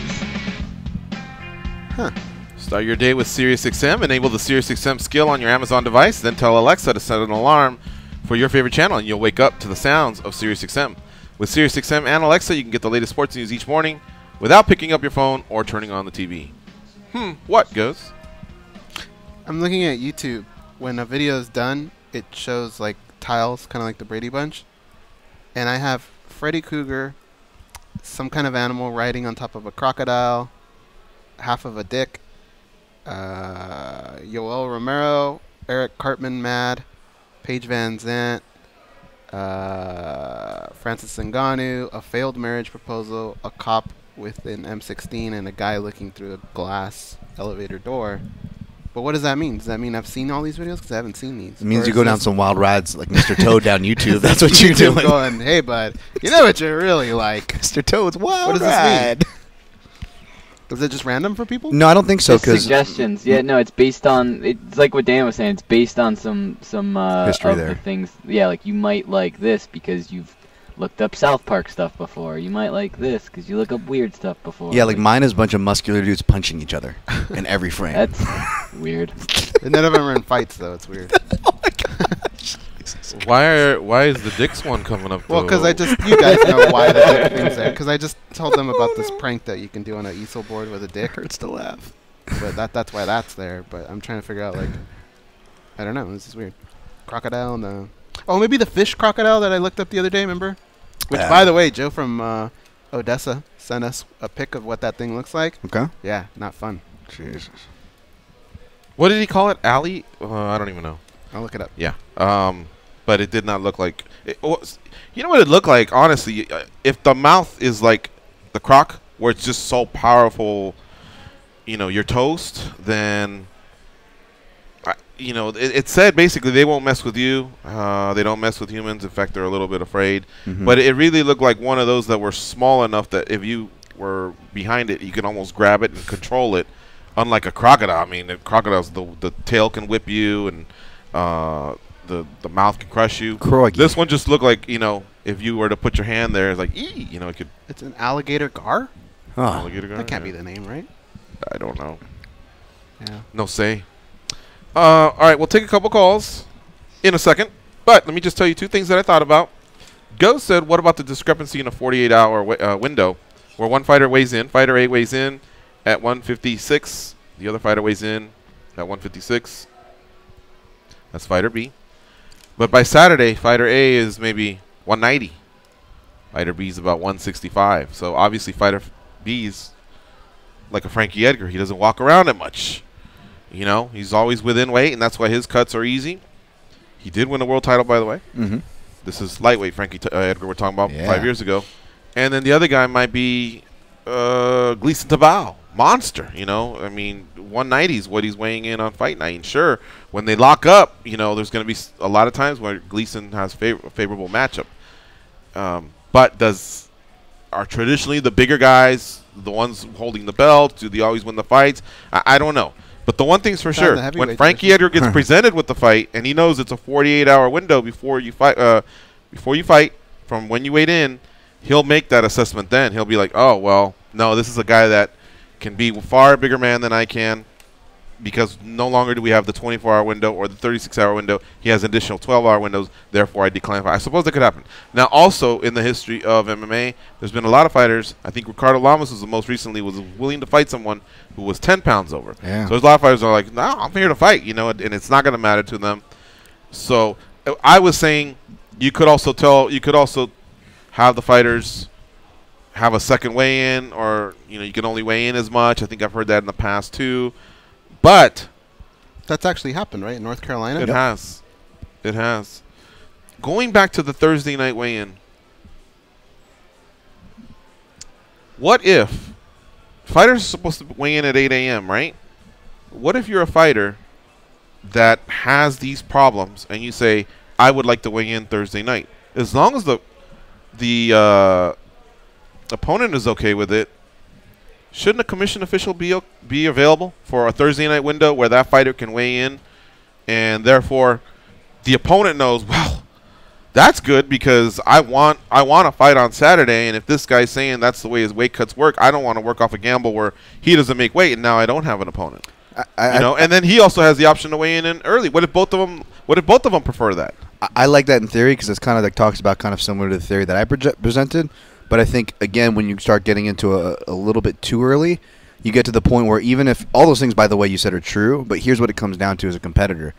Start your day with SiriusXM. Enable the SiriusXM skill on your Amazon device. Then tell Alexa to set an alarm for your favorite channel, and you'll wake up to the sounds of SiriusXM. With SiriusXM and Alexa, you can get the latest sports news each morning without picking up your phone or turning on the TV. What, Goes? I'm looking at YouTube. When a video is done, it shows like tiles, kind of like the Brady Bunch. And I have Freddy Krueger, some kind of animal riding on top of a crocodile, half of a dick, Yoel Romero, Eric Cartman mad, Paige Van Zant, Francis Ngannou, a failed marriage proposal, a cop with an M16, and a guy looking through a glass elevator door. But what does that mean? Does that mean I've seen all these videos? Because I haven't seen these. It means you go down some wild rides like Mr. Toad down YouTube. That's what you're doing. Going, hey, bud, you know what you're really like. Mr. Toad's wild What does ride. this mean? Is it just random for people? No, I don't think so. Just suggestions. Yeah, no, it's based on. It's like what Dan was saying. It's based on some history of there. the things. Yeah, like you might like this because you've looked up South Park stuff before. You might like this because you look up weird stuff before. Yeah, like mine is a bunch of muscular dudes punching each other in every frame. That's weird. And none of them are in fights, though. It's weird. Oh my gosh. Why is the Dicks one coming up? Well, because you guys know why the dick thing's there. Because I just told them about this prank that you can do on an easel board with a dick. It hurts to laugh. But that's why that's there. But I'm trying to figure out, like, I don't know. This is weird. Crocodile and the... Oh, maybe the fish crocodile that I looked up the other day, remember? Which, by the way, Joe from Odessa sent us a pic of what that thing looks like. Okay. Yeah, not fun. Jesus. What did he call it? Alley? I don't even know. I'll look it up. Yeah. But it did not look like... you know what it looked like, honestly? If the mouth is like the croc, where it's just so powerful, you're toast, then... it said basically they won't mess with you. They don't mess with humans. In fact, they're a little bit afraid. Mm-hmm. But it really looked like one of those that were small enough that if you were behind it, you can almost grab it and control it. Unlike a crocodile. I mean, the crocodile's the tail can whip you and the mouth can crush you. Crikey. This one just looked like, if you were to put your hand there, it's like, it could... It's an alligator gar? Alligator gar? That can't be the name, right? I don't know. Yeah. No say. All right, we'll take a couple calls in a second. But let me just tell you two things that I thought about. Ghost said, what about the discrepancy in a 48-hour window where one fighter weighs in? Fighter A weighs in at 156. The other fighter weighs in at 156. That's fighter B. But by Saturday, fighter A is maybe 190. Fighter B is about 165. So obviously fighter B's like a Frankie Edgar. He doesn't walk around that much. He's always within weight, and that's why his cuts are easy. He did win a world title, by the way. Mm-hmm. This is lightweight Frankie Edgar we're talking about 5 years ago. And then the other guy might be Gleason Tabao. Monster, I mean, 190 is what he's weighing in on fight night. And sure, when they lock up, there's going to be a lot of times where Gleason has a favorable matchup. But are traditionally the bigger guys the ones holding the belt? Do they always win the fights? I don't know. But the one thing's for sure, when Frankie Edgar gets presented with the fight, and he knows it's a 48-hour window before you fight, from when you weighed in, he'll make that assessment then. He'll be like, oh, well, no, this is a guy that can be far bigger man than I can, because no longer do we have the 24-hour window or the 36-hour window. He has additional 12-hour windows. Therefore, I decline. I suppose that could happen. Now, also in the history of MMA, there's been a lot of fighters. I think Ricardo Lamas was the most recently was willing to fight someone who was 10 pounds over. Yeah. So there's a lot of fighters that are like, no, I'm here to fight, and it's not going to matter to them. So I was saying you could also have the fighters have a second weigh-in, or you can only weigh in as much. I think I've heard that in the past too. But that's actually happened, right, in North Carolina? It has. It has. Going back to the Thursday night weigh-in, what if fighters are supposed to weigh in at 8 a.m., right? What if you're a fighter that has these problems and you say, I would like to weigh in Thursday night? As long as the opponent is okay with it, shouldn't a commission official be available for a Thursday night window where that fighter can weigh in, and therefore the opponent knows, well, that's good because I want to fight on Saturday, and if this guy's saying that's the way his weight cuts work, I don't want to work off a gamble where he doesn't make weight and now I don't have an opponent. And then he also has the option to weigh in early. What if both of them prefer that? I like that in theory because it's kind of like talks about kind of similar to the theory that I presented. But I think, again, when you start getting into a little bit too early, you get to the point where even if all those things, by the way, you said are true, but here's what it comes down to as a competitor.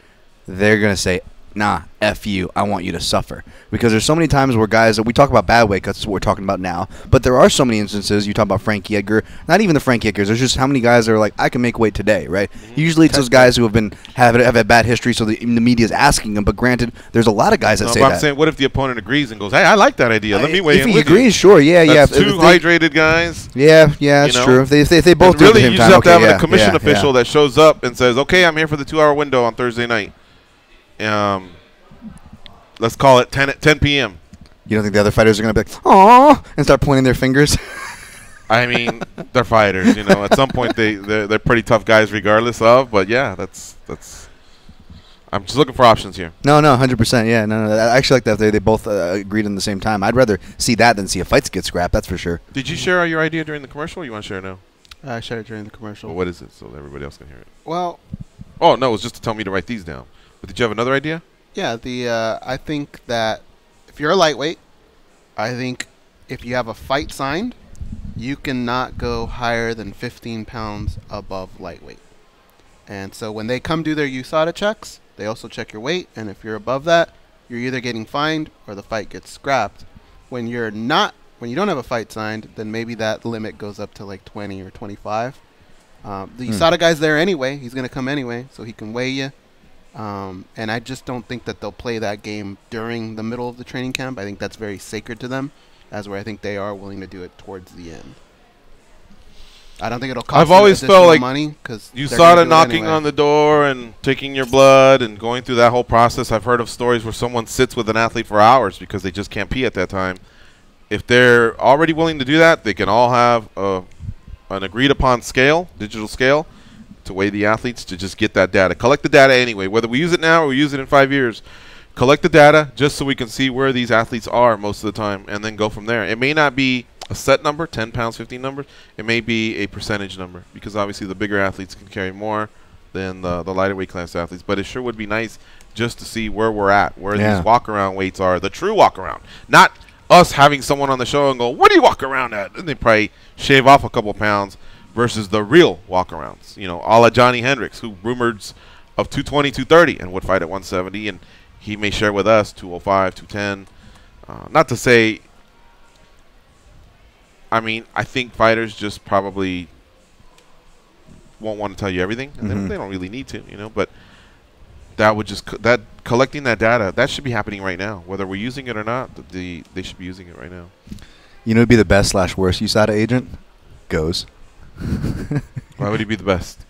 They're going to say, nah, F you, I want you to suffer. Because there's so many times where guys, we talk about bad weight cuts, that's what we're talking about now, but there are so many instances, you talk about Frankie Edgar, not even the Frankie Edgars, there's just how many guys that are like, I can make weight today, right? Usually it's those guys who have a bad history, so the media's asking them, but granted, there's a lot of guys that say but that. I'm saying, what if the opponent agrees and goes, hey, I like that idea, let me weigh in If with he agrees, sure, yeah. That's If two hydrated guys. Yeah, that's true. If they both do it at the really, same you time, just have to okay, have a commission official that shows up and says, okay, I'm here for the 2-hour window on Thursday night. Let's call it 10 p.m. You don't think the other fighters are going to be like, "Aw," and start pointing their fingers? I mean, they're fighters, At some point, they're pretty tough guys, regardless of. But yeah, that's. I'm just looking for options here. No, 100%. Yeah, no. I actually like that they both agreed in the same time. I'd rather see that than see a fight get scrapped. That's for sure. Did you share your idea during the commercial? Or you want to share it now? I shared it during the commercial. Well, what is it, so that everybody else can hear it? Well. Oh no, it was just to tell me to write these down. But did you have another idea? Yeah, I think that if you're a lightweight, I think if you have a fight signed, you cannot go higher than 15 pounds above lightweight. And so when they come do their USADA checks, they also check your weight, and if you're above that, you're either getting fined or the fight gets scrapped. When you don't have a fight signed, then maybe that limit goes up to like 20 or 25. The USADA guy's there anyway. He's going to come anyway, so he can weigh you. And I just don't think that they'll play that game during the middle of the training camp. I think that's very sacred to them, as where I think they are willing to do it towards the end. I don't think it'll cost I've always felt like money because you saw it knocking on the door and taking your blood and going through that whole process. I've heard of stories where someone sits with an athlete for hours because they just can't pee at that time. If they're already willing to do that, they can all have an agreed upon scale, digital scale, to weigh the athletes to just get that data. Collect the data anyway. Whether we use it now or we use it in 5 years, collect the data just so we can see where these athletes are most of the time and then go from there. It may not be a set number, 10 pounds, 15 numbers. It may be a percentage number because obviously the bigger athletes can carry more than the lighter weight class athletes. But it sure would be nice just to see where we're at, where these walk-around weights are, the true walk-around. Not us having someone on the show and go, what do you walk around at? And they probably shave off a couple pounds versus the real walk-arounds. A la Johnny Hendricks, who rumors of 220, 230 and would fight at 170. And he may share with us 205, 210. Not to say, I mean, I think fighters just probably won't want to tell you everything, and they don't really need to, But that would just collecting that data, that should be happening right now, whether we're using it or not. They should be using it right now. It'd be the best / worst USADA agent goes. Why would he be the best?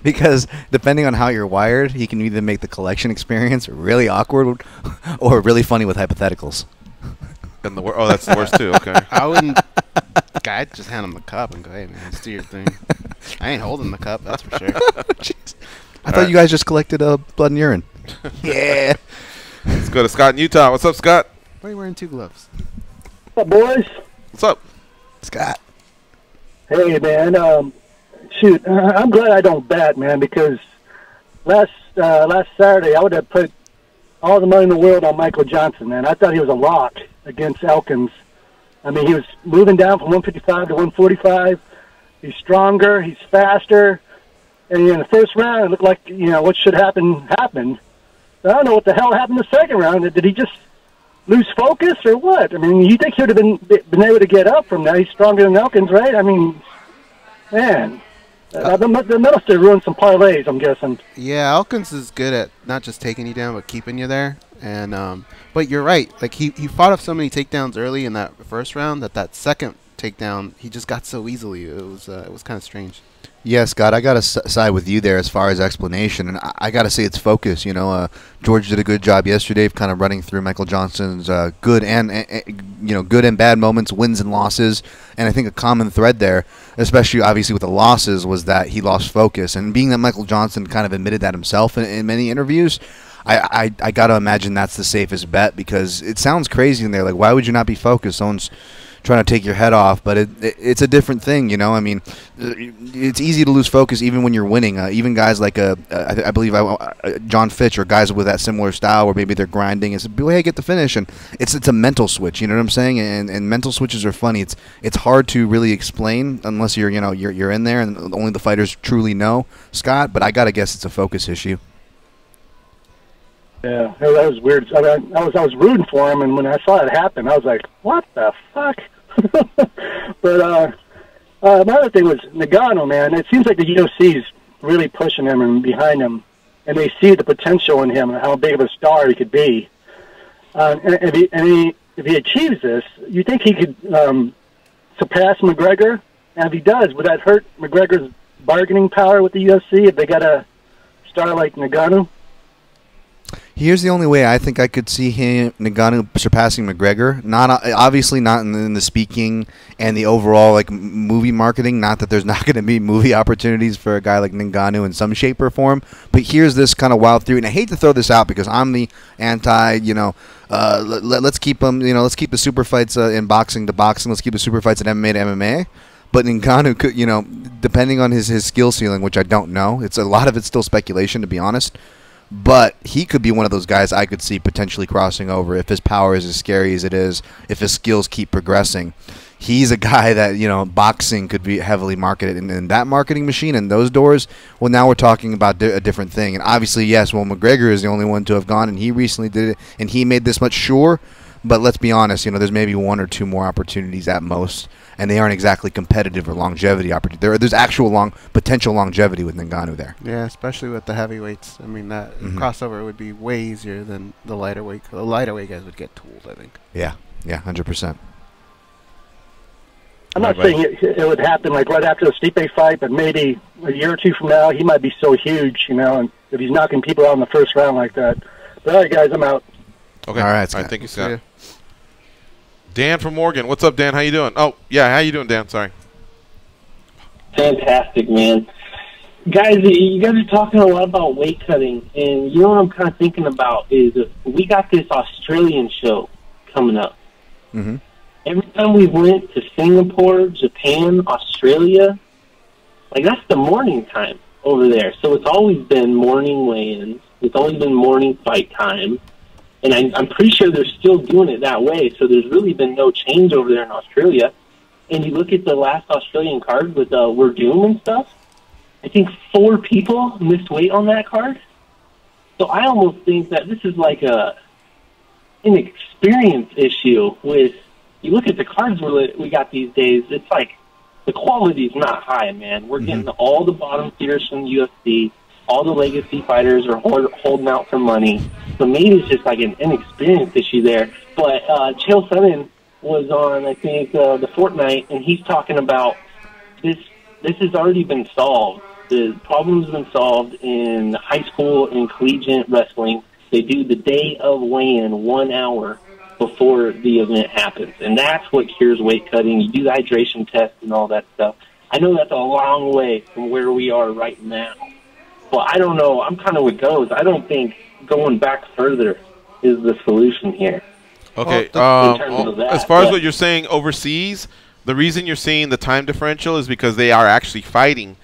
Because depending on how you're wired, he can either make the collection experience really awkward or really funny with hypotheticals. And that's the worst too. Okay. I wouldn't. I'd just hand him the cup and go, "Hey man, let's do your thing." I ain't holding the cup, that's for sure. Jeez. I thought you guys just collected blood and urine. Yeah. Let's go to Scott in Utah. What's up, Scott? Why are you wearing 2 gloves? What's up, boys? What's up, Scott? Hey man, I'm glad I don't bet, man, because last Saturday I would have put all the money in the world on Michael Johnson, man. I thought he was a lock against Elkins. I mean, he was moving down from 155 to 145. He's stronger, he's faster, and in the first round it looked like what should happen happened. I don't know what the hell happened in the second round. Did he just lose focus or what? I mean, you think he would have been able to get up from that? He's stronger than Elkins, right? I mean, man, the must have ruined some parlays, I'm guessing. Yeah, Elkins is good at not just taking you down, but keeping you there. And but you're right. Like he fought off so many takedowns early in that first round that second takedown he just got so easily. It was kind of strange. Yeah, Scott, I got to side with you there as far as explanation, and I got to say it's focus. George did a good job yesterday of kind of running through Michael Johnson's good and bad moments, wins and losses, and I think a common thread there, especially obviously with the losses, was that he lost focus. And being that Michael Johnson kind of admitted that himself in many interviews, I got to imagine that's the safest bet, because it sounds crazy in there. Like, why would you not be focused? Someone's trying to take your head off, but it's a different thing, I mean, it's easy to lose focus even when you're winning. Even guys like I believe John Fitch, or guys with that similar style where maybe they're grinding and say, "Hey, get the finish," and it's a mental switch. You know what I'm saying? And mental switches are funny. It's hard to really explain unless you're in there, and only the fighters truly know, Scott. But I gotta guess it's a focus issue. Yeah, that was weird. I was rooting for him, and when I saw it happen, I was like, "What the fuck?" But my other thing was Nagano, man. It seems like the UFC's really pushing him and behind him, and they see the potential in him and how big of a star he could be. And if he achieves this, you think he could surpass McGregor? And if he does, would that hurt McGregor's bargaining power with the UFC if they got a star like Nagano? Here's the only way I think I could see Ngannou surpassing McGregor. Obviously not in the speaking and the overall movie marketing. Not that there's not going to be movie opportunities for a guy like Ngannou in some shape or form. But here's this kind of wild theory, and I hate to throw this out because I'm the anti. Let's keep them. Let's keep the super fights in boxing to boxing. Let's keep the super fights in MMA to MMA. But Ngannou could, depending on his skill ceiling, which I don't know, a lot of it's still speculation, to be honest. But he could be one of those guys I could see potentially crossing over if his power is as scary as it is, if his skills keep progressing. He's a guy that, boxing could be heavily marketed. And that marketing machine and those doors, well, now we're talking about a different thing. And obviously, yes, well, McGregor is the only one to have gone, and he recently did it, and he made this much sure. But let's be honest, there's maybe one or two more opportunities at most, and they aren't exactly competitive or longevity opportunities. There's actual potential longevity with Ngannou there. Yeah, especially with the heavyweights. I mean, that crossover would be way easier than the lighter weight. The lighter weight guys would get tooled, I think. Yeah, 100%. I'm not saying it would happen right after the Stipe fight, but maybe a year or two from now, he might be so huge, and if he's knocking people out in the first round like that. But all right, guys, I'm out. Okay. All right, Scott. Thank you, Scott. Dan from Morgan. What's up, Dan? How you doing? Oh, yeah, how you doing, Dan? Sorry. Fantastic, man. Guys, you guys are talking a lot about weight cutting, and what I'm kind of thinking about is we got this Australian show coming up. Mm-hmm. Every time we went to Singapore, Japan, Australia, that's the morning time over there. So it's always been morning weigh-ins. It's always been morning fight time. And I'm pretty sure they're still doing it that way, so there's really been no change over there in Australia. And you look at the last Australian card with Werdum and stuff, I think 4 people missed weight on that card. So I almost think that this is like an experience issue with, you look at the cards we got these days, it's like the quality's not high, man. We're getting all the bottom tiers from the UFC. All the legacy fighters are holding out for money. So maybe it's just like an inexperience issue there. But Chael Sonnen was on, I think, the Fortnite, and he's talking about this has already been solved. The problem's been solved in high school and collegiate wrestling. They do the day of weigh-in 1 hour before the event happens. And that's what cures weight cutting. You do the hydration test and all that stuff. I know that's a long way from where we are right now. Well, I don't know. I'm kind of with Goes. I don't think going back further is the solution here. Okay. As far as what you're saying overseas, the reason you're seeing the time differential is because they are actually fighting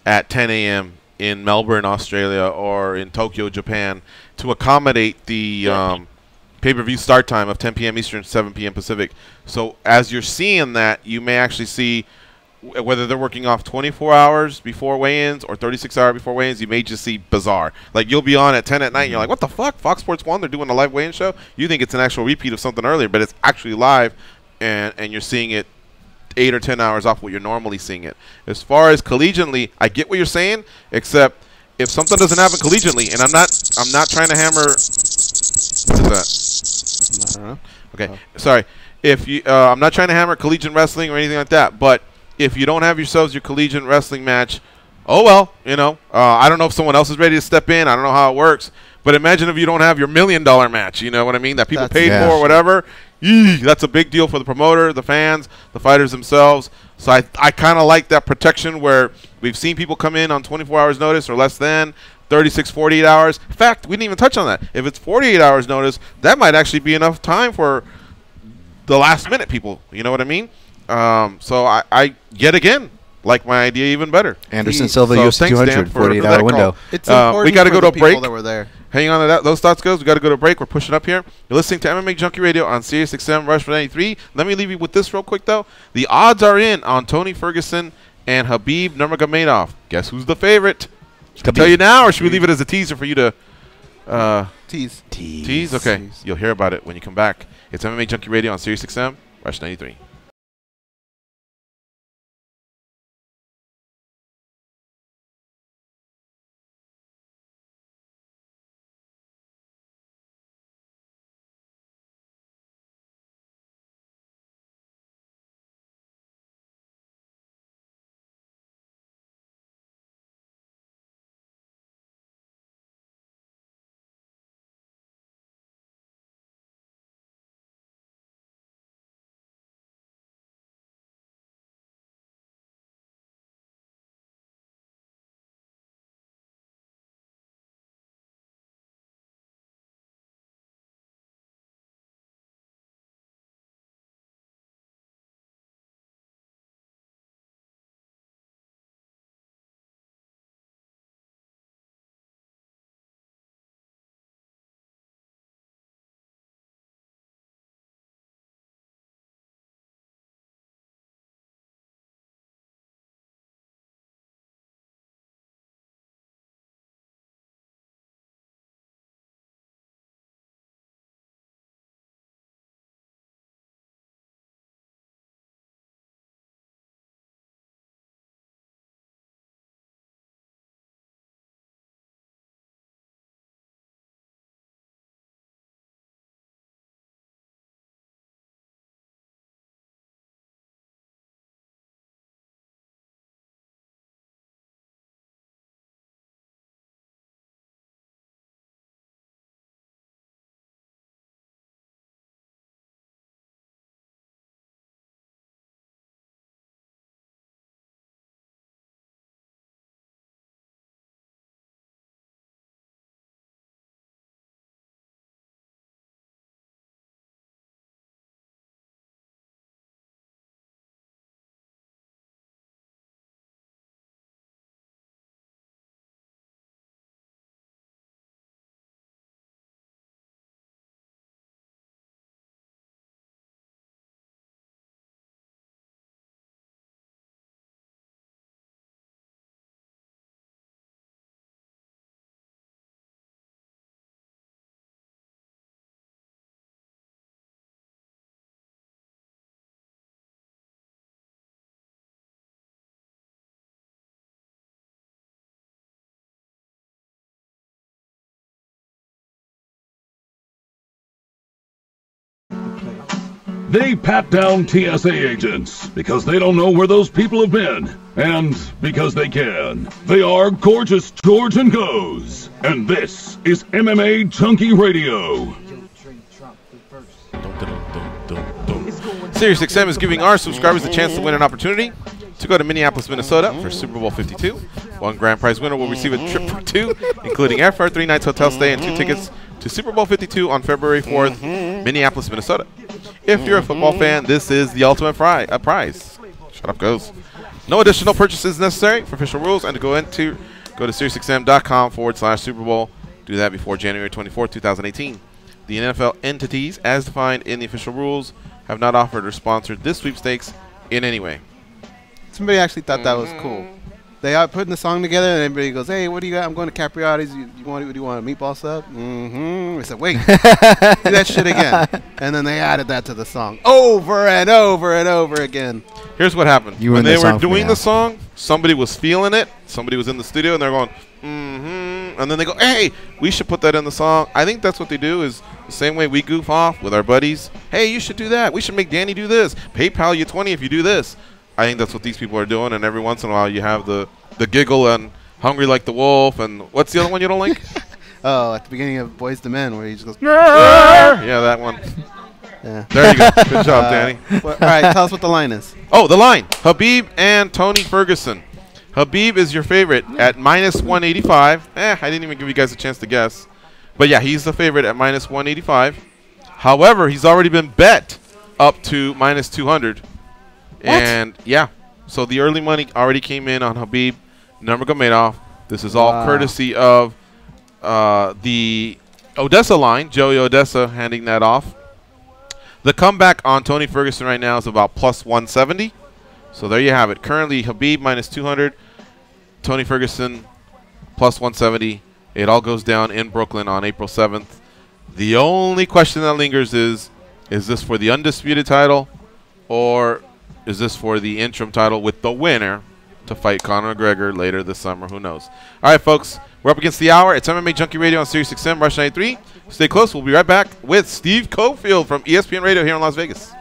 at 10 a.m. in Melbourne, Australia, or in Tokyo, Japan, to accommodate the pay-per-view start time of 10 p.m. Eastern, 7 p.m. Pacific. So as you're seeing that, you may actually see whether they're working off 24 hours before weigh-ins or 36 hours before weigh-ins, you may just see bizarre. Like, you'll be on at 10 at night, and you're like, what the fuck? Fox Sports 1, they're doing a live weigh-in show? You think it's an actual repeat of something earlier, but it's actually live, and you're seeing it 8 or 10 hours off what you're normally seeing it. As far as collegiately, I get what you're saying, except if something doesn't happen collegiately, and I'm not trying to hammer... What is that? I don't know. Okay, sorry. If you, I'm not trying to hammer collegiate wrestling or anything like that, but if you don't have yourselves your collegiate wrestling match oh well, I don't know if someone else is ready to step in. I don't know how it works. But imagine if you don't have your $1 million match. You know what I mean? That people paid for or whatever. Eee, that's a big deal for the promoter, the fans, the fighters themselves. So I kind of like that protection where we've seen people come in on 24 hours notice or less than 36, 48 hours. In fact, we didn't even touch on that. If it's 48 hours notice, that might actually be enough time for the last minute people. You know what I mean? So I yet again like my idea even better. Anderson Silva, UFC 200, 48-hour window. It's important we got to go to a break. That were there. Hang on to those thoughts, goes. We got to go to a break. We're pushing up here. You're listening to MMA Junkie Radio on SiriusXM Rush 93. Let me leave you with this real quick, though. The odds are in on Tony Ferguson and Habib Nurmagomedov. Guess who's the favorite? Should I tell you now, or should we leave it as a teaser for you to tease? Tease? Okay. Tease. You'll hear about it when you come back. It's MMA Junkie Radio on SiriusXM Rush 93. They pat down TSA agents because they don't know where those people have been, and because they can. They are Gorgeous George and Goes, and this is MMA Junkie Radio. SiriusXM is giving our subscribers a chance to win an opportunity to go to Minneapolis, Minnesota for Super Bowl 52. One grand prize winner will receive a trip for two, including airfare, 3 nights hotel stay, and 2 tickets to Super Bowl 52 on February 4th, Minneapolis, Minnesota. If you're a football fan, this is the ultimate prize. Shut up, goes. No additional purchases necessary for official rules, and to go to SiriusXM.com/Super Bowl. Do that before January 24th, 2018. The NFL entities, as defined in the official rules, have not offered or sponsored this sweepstakes in any way. Somebody actually thought that was cool. They are putting the song together, and everybody goes, "Hey, what do you got? I'm going to Capriati's. Do you want a meatball sub?" I said, "Wait, do that shit again." And then they added that to the song over and over and over again. Here's what happened. When they were doing the song, somebody was feeling it. Somebody was in the studio, and they're going, and then they go, "Hey, we should put that in the song." I think that's what they do, is the same way we goof off with our buddies. "Hey, you should do that. We should make Danny do this. PayPal you 20 if you do this." I think that's what these people are doing, and every once in a while you have the the giggle and Hungry Like the Wolf, and what's the other one you don't like? Oh, at the beginning of Boys to Men, where he just goes. Yeah, that one. Yeah. There you go. Good job, Danny. All right, tell us what the line is. Oh, the line. Habib and Tony Ferguson. Habib is your favorite at minus 185. I didn't even give you guys a chance to guess. But yeah, he's the favorite at minus 185. However, he's already been bet up to minus 200. What? And yeah, so the early money already came in on Habib Nurmagomedov. This is all courtesy of the Odessa line. Joey Odessa handing that off. The comeback on Tony Ferguson right now is about plus 170. So there you have it. Currently, Habib minus 200. Tony Ferguson plus 170. It all goes down in Brooklyn on April 7th. The only question that lingers is this for the undisputed title, or is this for the interim title with the winner to fight Conor McGregor later this summer? Who knows? All right, folks. We're up against the hour. It's MMA Junkie Radio on Sirius XM, Rush 93. Stay close. We'll be right back with Steve Cofield from ESPN Radio here in Las Vegas.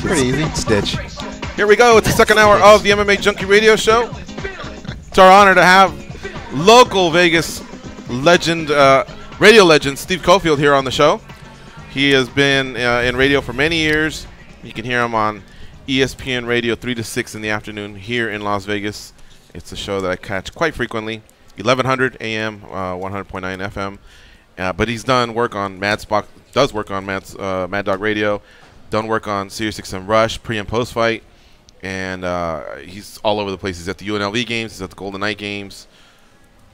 Pretty easy. Stitch. Here we go. It's the second hour of the MMA Junkie Radio Show. It's our honor to have local Vegas legend, radio legend Steve Cofield here on the show. He has been in radio for many years. You can hear him on ESPN Radio 3 to 6 in the afternoon here in Las Vegas. It's a show that I catch quite frequently, 1100 AM, 100.9 FM. But he's done work on Mad Dog Radio, done work on SiriusXM Rush, pre and post fight, and he's all over the place. He's at the UNLV games, he's at the Golden Knight games.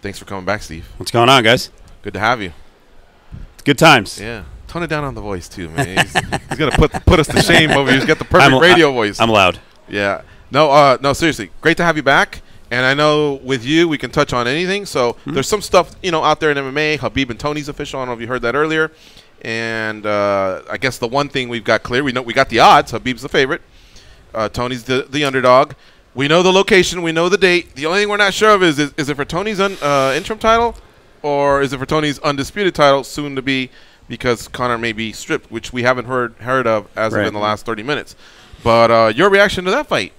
Thanks for coming back, Steve. What's going on, guys? Good to have you. It's good times. Yeah. Tone it down on the voice, too, man. He's going to put us to shame over here. He's got the perfect radio voice. I'm loud. Yeah. No, seriously. Great to have you back. And I know with you, we can touch on anything. So there's some stuff, out there in MMA. Khabib and Tony's official. I don't know if you heard that earlier. And I guess the one thing we've got clear, we got the odds. Khabib's the favorite. Tony's the underdog. We know the location. We know the date. The only thing we're not sure of is it for Tony's interim title or is it for Tony's undisputed title soon to be, because Conor may be stripped, which we haven't heard of as of in the last 30 minutes. But your reaction to that fight?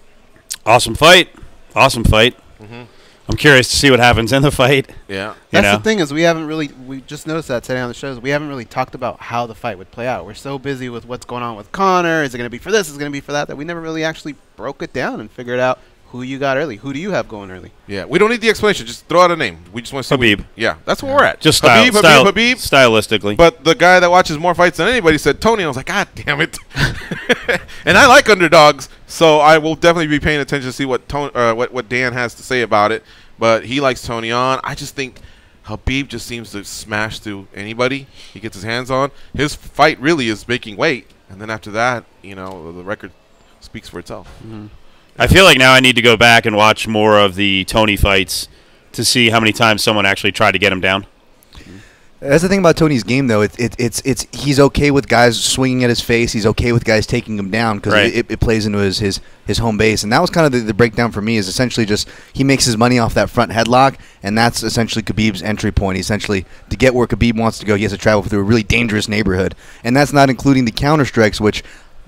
Awesome fight. I'm curious to see what happens in the fight. Yeah. That's the thing is we just noticed that today on the shows. We haven't really talked about how the fight would play out. We're so busy with what's going on with Conor. Is it going to be for this? Is it going to be for that? That we never really actually broke it down and figured out who you got early. Who do you have going early? Yeah, we don't need the explanation. Just throw out a name. We just want to see. Habib. Yeah, that's where we're at. Just Habib. Stylistically. But the guy that watches more fights than anybody said Tony. I was like, God damn it. And I like underdogs, so I will definitely be paying attention to see what Dan has to say about it. But he likes Tony on. I just think Habib just seems to smash through anybody he gets his hands on. His fight really is making weight, and then after that, the record speaks for itself. Mm-hmm. I feel like now I need to go back and watch more of the Tony fights to see how many times someone actually tried to get him down. That's the thing about Tony's game, though. It's he's okay with guys swinging at his face. He's okay with guys taking him down because it plays into his home base. And that was kind of the breakdown for me. Is essentially just he makes his money off that front headlock, and that's essentially Khabib's entry point. Essentially, to get where Khabib wants to go, he has to travel through a really dangerous neighborhood, and that's not including the counter strikes, which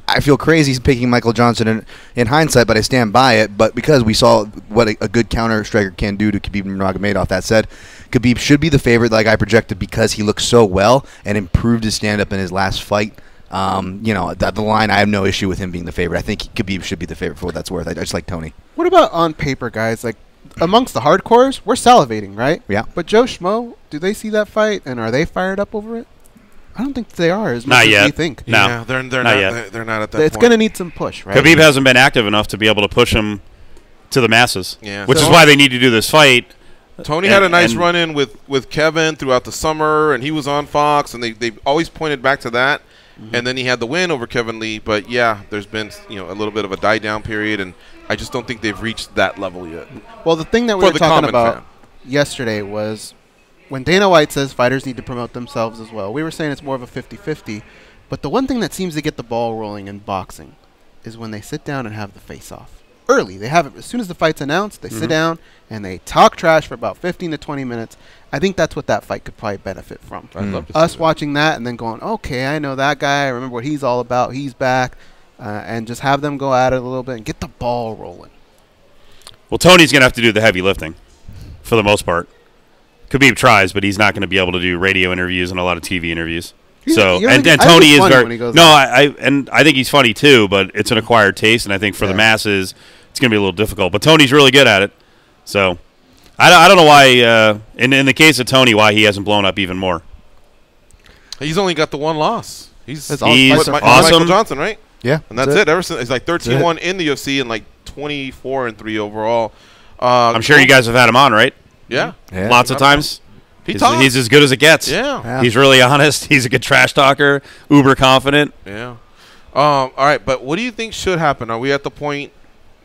I feel crazy picking Michael Johnson in hindsight, but I stand by it. But because we saw what a good counter striker can do to Khabib Nurmagomedov, that said, Khabib should be the favorite like I projected because he looked so well and improved his stand-up in his last fight. The line, I have no issue with him being the favorite. I think Khabib should be the favorite for what that's worth. I just like Tony. What about on paper, guys? Like, amongst the hardcores, we're salivating, right? Yeah. But Joe Schmo, do they see that fight, and are they fired up over it? I don't think they are as much not as yet. we think. No, yeah, they're not not yet. They're not at that It's point. going to need some push, right? Khabib hasn't been active enough to be able to push him to the masses, which is So why they need to do this fight. Tony had a nice run-in with Kevin throughout the summer, and he was on Fox, and they always pointed back to that. And then he had the win over Kevin Lee. But, yeah, there's been a little bit of a die-down period, and I just don't think they've reached that level yet. Well, the thing that we were talking about yesterday was when Dana White says fighters need to promote themselves as well, we were saying it's more of a 50-50. But the one thing that seems to get the ball rolling in boxing is when they sit down and have the face-off. Early. They have it as soon as the fight's announced, they sit down and they talk trash for about 15 to 20 minutes. I think that's what that fight could probably benefit from. I'd love to Us see watching that and then going, okay, I know that guy. I remember what he's all about. He's back. And just have them go at it a little bit and get the ball rolling. Well, Tony's going to have to do the heavy lifting for the most part. Khabib tries, but he's not going to be able to do radio interviews and a lot of TV interviews. And Tony is very I think he's funny too, but it's an acquired taste, and I think for the masses it's going to be a little difficult. But Tony's really good at it, so I don't know why. In the case of Tony, why he hasn't blown up even more. He's only got the one loss. He's awesome. Michael Johnson, right? Yeah, and that's it. Ever since he's like 13-1 in the UFC and like 24-3 overall. I'm sure you guys have had him on, right? Yeah. Lots of times. He's as good as it gets. Yeah. He's really honest. He's a good trash talker, uber confident. Yeah. All right, but what do you think should happen? Are we at the point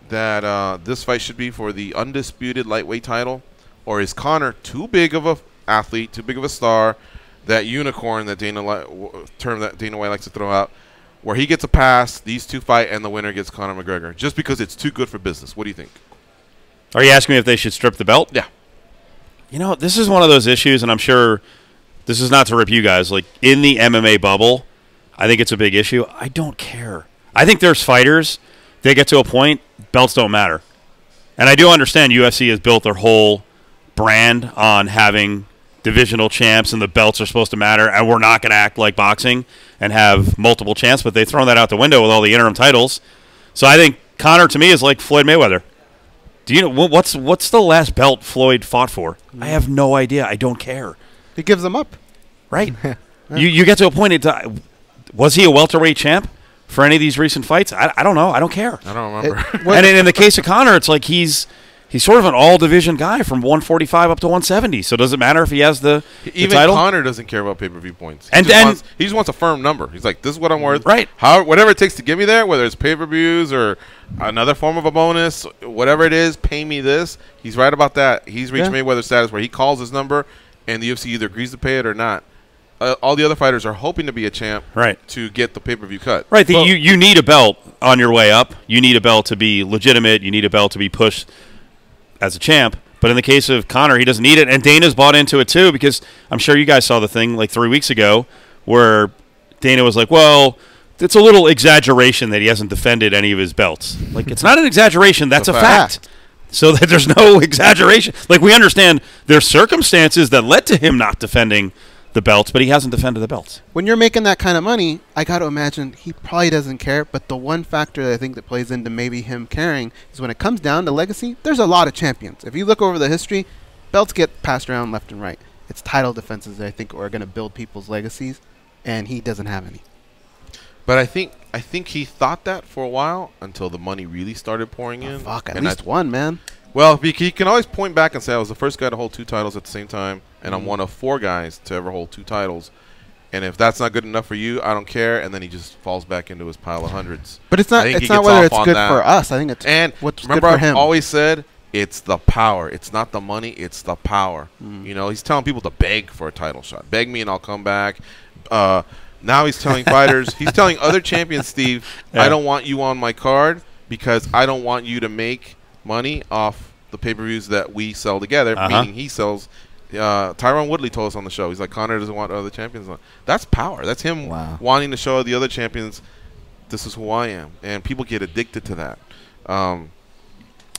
that this fight should be for the undisputed lightweight title? Or is Conor too big of a athlete, too big of a star, that unicorn that term that Dana White likes to throw out, where he gets a pass, these two fight, and the winner gets Conor McGregor, just because it's too good for business? What do you think? Are you asking me if they should strip the belt? Yeah. This is one of those issues, and I'm sure this is not to rip you guys. Like, in the MMA bubble, I think it's a big issue. I don't care. I think there's fighters, they get to a point, belts don't matter. And I do understand UFC has built their whole brand on having divisional champs and the belts are supposed to matter, and we're not going to act like boxing. and have multiple champs, but they've thrown that out the window with all the interim titles. So I think Conor, to me, is like Floyd Mayweather. Do you know what's the last belt Floyd fought for? I have no idea. I don't care. He gives them up. Right. You get to a point, was he a welterweight champ for any of these recent fights? I don't know. I don't care. I don't remember. And in the case of Conor, it's like he's sort of an all-division guy from 145 up to 170. So does it matter if he has the title? Conor doesn't care about pay-per-view points. He just wants a firm number. He's like, this is what I'm worth. Right. Whatever it takes to get me there, whether it's pay-per-views or another form of a bonus, whatever it is, pay me this. He's right about that. He's reached Mayweather status where he calls his number, and the UFC either agrees to pay it or not. All the other fighters are hoping to be a champ to get the pay-per-view cut. Right. You need a belt on your way up. You need a belt to be legitimate. You need a belt to be pushed as a champ. But in the case of Conor, he doesn't need it. And Dana's bought into it, too, because I'm sure you guys saw the thing like 3 weeks ago where Dana was like, well, it's a little exaggeration that he hasn't defended any of his belts. Like, it's not an exaggeration. That's a fact. So that there's no exaggeration. Like, we understand there's circumstances that led to him not defending the belts, but he hasn't defended the belts. When you're making that kind of money, I got to imagine he probably doesn't care. But the one factor that I think that plays into maybe him caring is when it comes down to legacy, there's a lot of champions. If you look over the history, belts get passed around left and right. It's title defenses that I think are going to build people's legacies, and he doesn't have any. But I think he thought that for a while until the money really started pouring in. Fuck, at least one, man. Well, he can always point back and say, I was the first guy to hold 2 titles at the same time, and I'm one of 4 guys to ever hold 2 titles. And if that's not good enough for you, I don't care. And then he just falls back into his pile of hundreds. But it's not whether it's good for us. I think it's what's good for him. I've always said it's the power. It's not the money. It's the power. You know, he's telling people to beg for a title shot. Beg me and I'll come back. Now he's telling fighters, he's telling other champions, Steve, I don't want you on my card because I don't want you to make money off the pay-per-views that we sell together, meaning he sells. Tyron Woodley told us on the show, he's like, Conor doesn't want other champions on. That's power. That's him wanting to show the other champions, this is who I am. And people get addicted to that.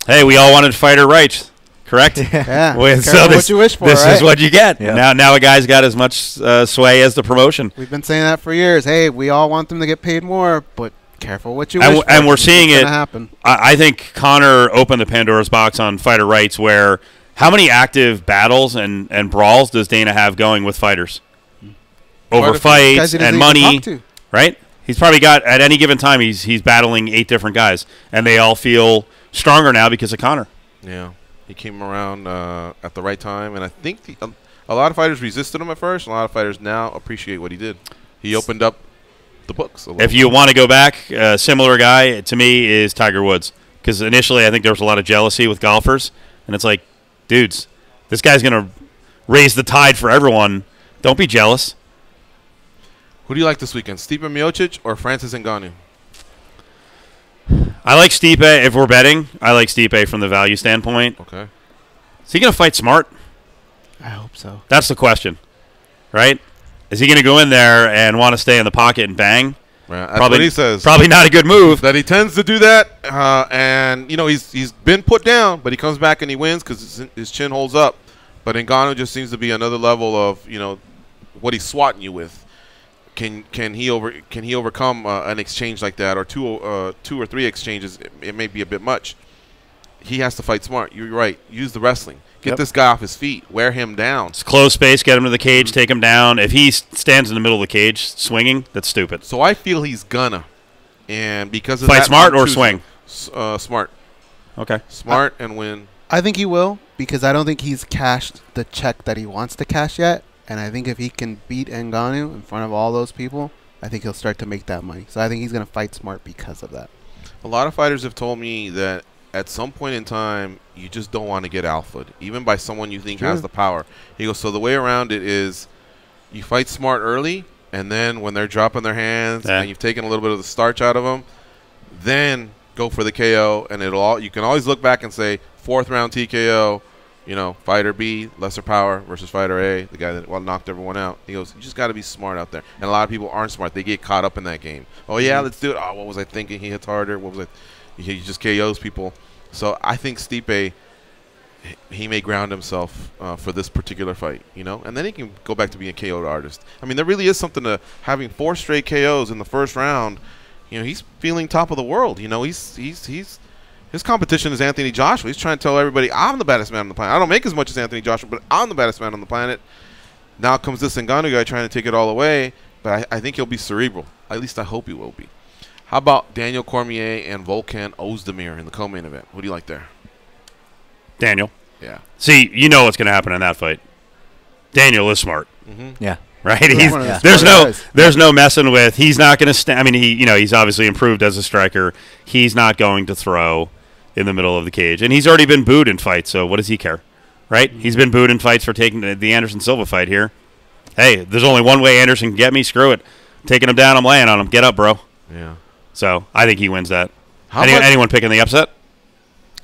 Hey, we all wanted fighter rights, correct? Yeah. So what you wish for, this right? is what you get. Yeah. Now a guy's got as much sway as the promotion. We've been saying that for years. Hey, we all want them to get paid more, but careful what you wish for. And we're seeing it. Happen. I think Conor opened the Pandora's box on fighter rights where how many active battles and brawls does Dana have going with fighters? Over fights and money, right? He's probably got, at any given time, he's battling 8 different guys, and they all feel stronger now because of Conor. Yeah, he came around at the right time, and I think a lot of fighters resisted him at first, and a lot of fighters now appreciate what he did. He opened up the books a little bit. You want to go back, a similar guy to me is Tiger Woods, because initially I think there was a lot of jealousy with golfers, and it's like, dudes, this guy's going to raise the tide for everyone. Don't be jealous. Who do you like this weekend, Stipe Miocic or Francis Ngannou? I like Stipe. If we're betting, I like Stipe from the value standpoint. Okay. Is he going to fight smart? I hope so. That's the question, right? Is he going to go in there and want to stay in the pocket and bang? Yeah, that's what he says. Probably not a good move. That he tends to do that, and you know he's been put down, but he comes back and he wins because his chin holds up. But Ngannou just seems to be another level of what he's swatting you with. Can he overcome an exchange like that, or two or three exchanges? It may be a bit much. He has to fight smart. You're right. Use the wrestling. Get this guy off his feet. Wear him down. It's close space. Get him to the cage. Take him down. If he stands in the middle of the cage swinging, that's stupid. So I feel he's gonna, and because of fight that, smart or swing. Smart. Okay. Smart and win. I think he will, because I don't think he's cashed the check that he wants to cash yet. And I think if he can beat Ngannou in front of all those people, I think he'll start to make that money. So I think he's going to fight smart because of that. A lot of fighters have told me that at some point in time, you just don't want to get alphaed, even by someone you think has the power. He goes, so the way around it is you fight smart early, and then when they're dropping their hands and you've taken a little bit of the starch out of them, then go for the KO, and you can always look back and say, 4th round TKO, fighter B, lesser power versus fighter A, the guy that knocked everyone out. He goes, you just got to be smart out there. And a lot of people aren't smart. They get caught up in that game. Oh, yeah, let's do it. Oh, what was I thinking? He hits harder. What was I? He just KOs people. So I think Stipe, he may ground himself for this particular fight, and then he can go back to being a KO'd artist. I mean, there really is something to having 4 straight KOs in the first round. He's feeling top of the world. He's his competition is Anthony Joshua. He's trying to tell everybody, I'm the baddest man on the planet. I don't make as much as Anthony Joshua, but I'm the baddest man on the planet. Now comes this Ngannou guy trying to take it all away, but I think he'll be cerebral. At least I hope he will be. How about Daniel Cormier and Volkan Ozdemir in the co-main event? What do you like there? Daniel. Yeah. See, you know what's going to happen in that fight. Daniel is smart. Yeah. Right? There's no messing with. He's not going to stand. I mean, he's obviously improved as a striker. He's not going to throw in the middle of the cage. And he's already been booed in fights, so what does he care? Right? He's been booed in fights for taking the Anderson Silva fight here. Hey, there's only one way Anderson can get me. Screw it. Taking him down, I'm laying on him. Get up, bro. Yeah. So I think he wins that. Anyone picking the upset?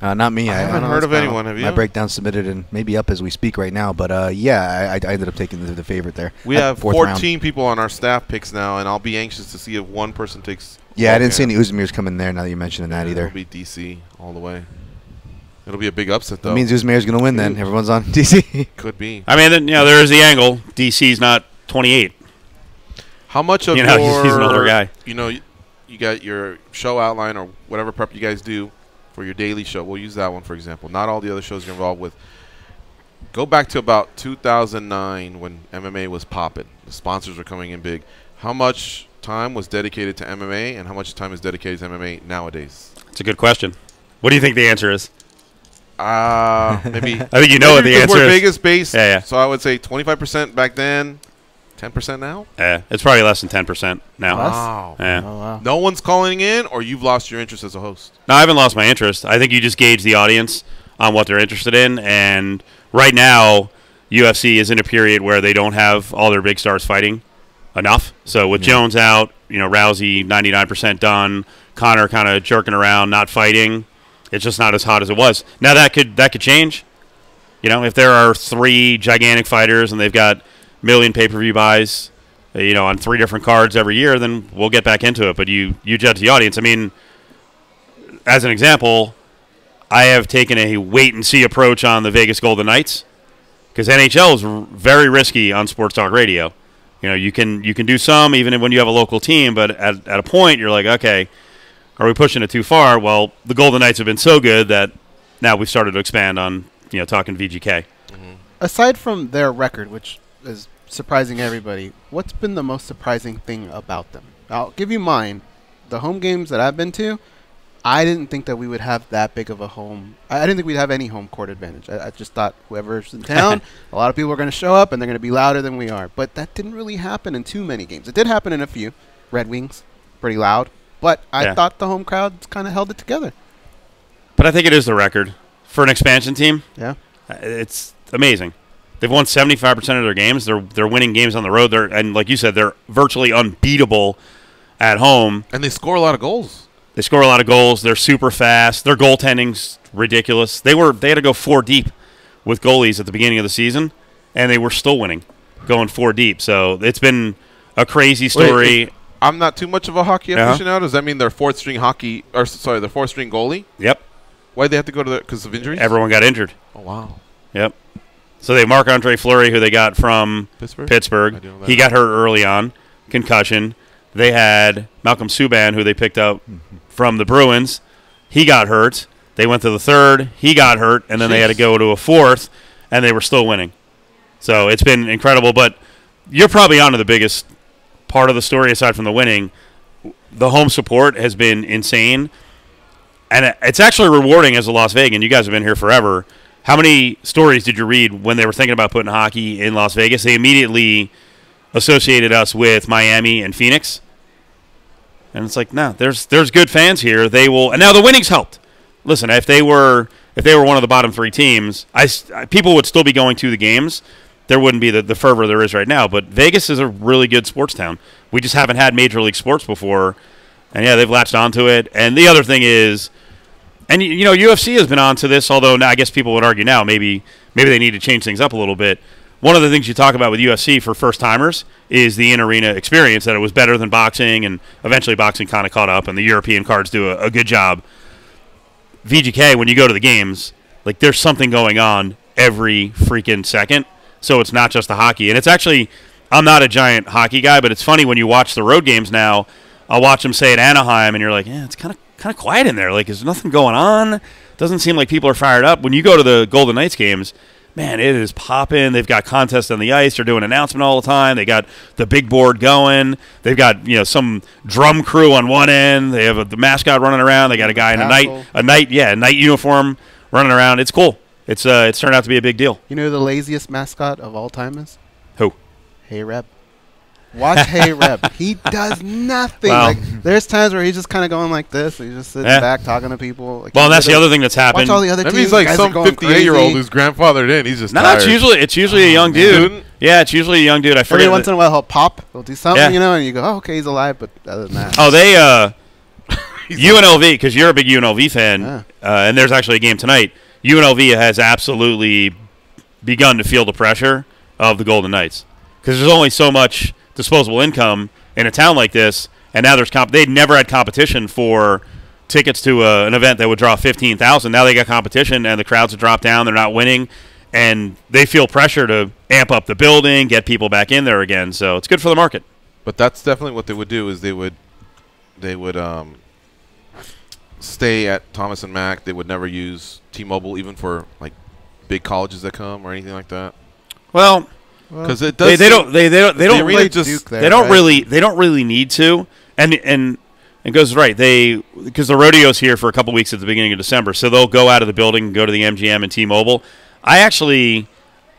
Not me. I haven't heard of anyone. Have you? My breakdown submitted and maybe up as we speak right now. But I ended up taking the favorite there. We have 14 people on our staff picks now, and I'll be anxious to see if one person takes. Yeah, I didn't see any Uzmir's coming there. Now that you're mentioning that either. It'll be DC all the way. It'll be a big upset though. That means Uzmir's going to win then. Everyone's on DC. Could be. I mean, there is the angle. DC's not 28. How much of he's an older guy. You got your show outline or whatever prep you guys do for your daily show. We'll use that one, for example. Not all the other shows you're involved with. Go back to about 2009 when MMA was popping. The sponsors were coming in big. How much time was dedicated to MMA and how much time is dedicated to MMA nowadays? It's a good question. What do you think the answer is? Maybe. I think you know what the answer we're is. Vegas based. Yeah. So I would say 25% back then. 10% now? Yeah, it's probably less than 10% now. Wow. Yeah. Oh, wow. No one's calling in, or you've lost your interest as a host? No, I haven't lost my interest. I think you just gauge the audience on what they're interested in. And right now, UFC is in a period where they don't have all their big stars fighting enough. So with Jones out, Rousey 99% done, Conor kind of jerking around, not fighting. It's just not as hot as it was. Now that could change. If there are 3 gigantic fighters and they've got million pay-per-view buys, on 3 different cards every year, then we'll get back into it. But you judge the audience. I mean, as an example, I have taken a wait-and-see approach on the Vegas Golden Knights because NHL is very risky on sports talk radio. You can do some even when you have a local team, but at a point you're like, okay, are we pushing it too far? Well, the Golden Knights have been so good that now we've started to expand on talking VGK. Aside from their record, which is surprising everybody, what's been the most surprising thing about them? I'll give you mine. The home games that I've been to, I didn't think that we would have that big of a home. I didn't think we'd have any home court advantage. I just thought whoever's in town, a lot of people are going to show up and they're going to be louder than we are. But that didn't really happen in too many games. It did happen in a few. Red Wings, pretty loud. But I thought the home crowd kind of held it together. But I think it is the record. For an expansion team, it's amazing. They've won 75% of their games. They're winning games on the road. And like you said, they're virtually unbeatable at home. And they score a lot of goals. They score a lot of goals. They're super fast. Their goaltending's ridiculous. They had to go 4 deep with goalies at the beginning of the season, and they were still winning, going 4 deep. So it's been a crazy story. Wait, I'm not too much of a hockey aficionado. Does that mean they're 4th string their 4th string goalie? Yep. Why'd they have to go to because of injuries? Everyone got injured. Oh, wow. Yep. So they have Marc-Andre Fleury, who they got from Pittsburgh. He got hurt early on, concussion. They had Malcolm Subban, who they picked up from the Bruins. He got hurt. They went to the 3rd. He got hurt, and then they had to go to a 4th, and they were still winning. So it's been incredible. But you're probably onto the biggest part of the story aside from the winning. The home support has been insane. And it's actually rewarding as a Las Vegan. You guys have been here forever. How many stories did you read when they were thinking about putting hockey in Las Vegas? They immediately associated us with Miami and Phoenix. And it's like, no, there's good fans here. They will, and now the winnings helped. Listen, if they were one of the bottom 3 teams, people would still be going to the games. There wouldn't be the fervor there is right now. But Vegas is a really good sports town. We just haven't had Major League Sports before. And, they've latched onto it. And the other thing is, and, UFC has been on to this, although now I guess people would argue now maybe they need to change things up a little bit. One of the things you talk about with UFC for first-timers is the in-arena experience, that it was better than boxing, and eventually boxing kind of caught up, and the European cards do a good job. VGK, when you go to the games, Like, there's something going on every freaking second. So it's not just the hockey. And it's actually, I'm not a giant hockey guy, but it's funny when you watch the road games now. I'll watch them, say, at Anaheim, and you're like, yeah, it's kind of quiet in there. Like, is nothing going on? Doesn't seem like people are fired up. When you go to the Golden Knights games, man, it is popping. They've got contests on the ice. They're doing announcement all the time. They got the big board going. They've got some drum crew on one end. They have the mascot running around. They got a guy in a night uniform running around. It's cool. It's turned out to be a big deal. You know who the laziest mascot of all time is? Who? Hey Reb. Watch Hey Reb. He does nothing. Wow. Like, there's times where he's just kind of going like this. And he's just sitting back talking to people. Like, well, and that's the other thing that's happened. Watch all the other teams. He's like some 58-year-old who's grandfathered in. He's just tired. It's usually a young dude. Yeah, it's usually a young dude. I forget. Every once in a while he'll pop. He'll do something, and you go, oh, okay, he's alive. But other than that. Oh, they UNLV, because you're a big UNLV fan, and there's actually a game tonight. UNLV has absolutely begun to feel the pressure of the Golden Knights because there's only so much disposable income in a town like this, and now there's they'd never had competition for tickets to an event that would draw 15,000. Now they got competition, and the crowds have dropped down. They're not winning, and they feel pressure to amp up the building, get people back in there again. So it's good for the market. But that's definitely what they would do. Is they would stay at Thomas and Mack. They would never use T-Mobile, even for like big colleges that come or anything like that. Well, because it does. They don't really need to, and Goes right. Because the rodeo's here for a couple weeks at the beginning of December, so they'll go out of the building and go to the MGM and T-Mobile. I actually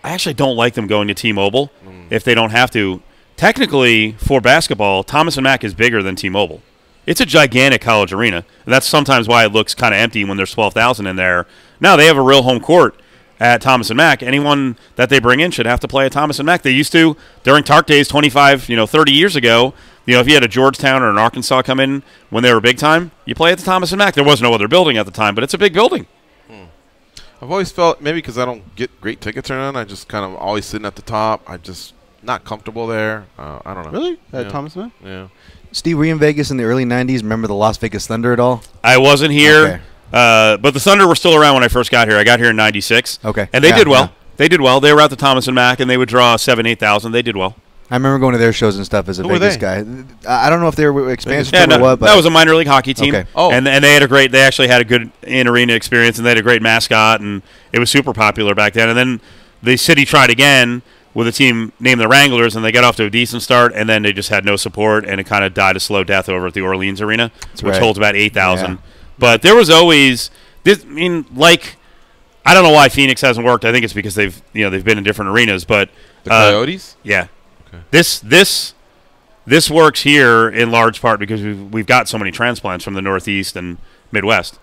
don't like them going to T-Mobile if they don't have to. Technically, for basketball, Thomas and Mack is bigger than T-Mobile. It's a gigantic college arena. And that's sometimes why it looks kind of empty when there's 12,000 in there. Now they have a real home court at Thomas and Mack. Anyone that they bring in should have to play at Thomas and Mack. They used to during Tark days 25, 30 years ago. If you had a Georgetown or an Arkansas come in when they were big time, you play at the Thomas and Mack. There was no other building at the time, but it's a big building. I've always felt, maybe because I don't get great tickets or none, I just kind of always sitting at the top. I just not comfortable there. I don't know. Really? At Thomas and Mack? Yeah. Steve, were you in Vegas in the early 90s? Remember the Las Vegas Thunder at all? I wasn't here, but the Thunder were still around when I first got here. I got here in '96. Okay. And they did well. Yeah. They did well. They were at the Thomas and Mack, and they would draw 7,000-8,000. They did well. I remember going to their shows and stuff as a Vegas guy. I don't know if they were expansion team or what, but that was a minor league hockey team. Okay. Oh. And they had they actually had a good in-arena experience, and they had a great mascot, and it was super popular back then. And then the city tried again with a team named the Wranglers, and they got off to a decent start, and then they just had no support, and it kind of died a slow death over at the Orleans Arena, which holds about 8,000. Yeah. But there was always this. I mean, I don't know why Phoenix hasn't worked. I think it's because they've been in different arenas. But the Coyotes, yeah. This works here in large part because we've got so many transplants from the Northeast and Midwest.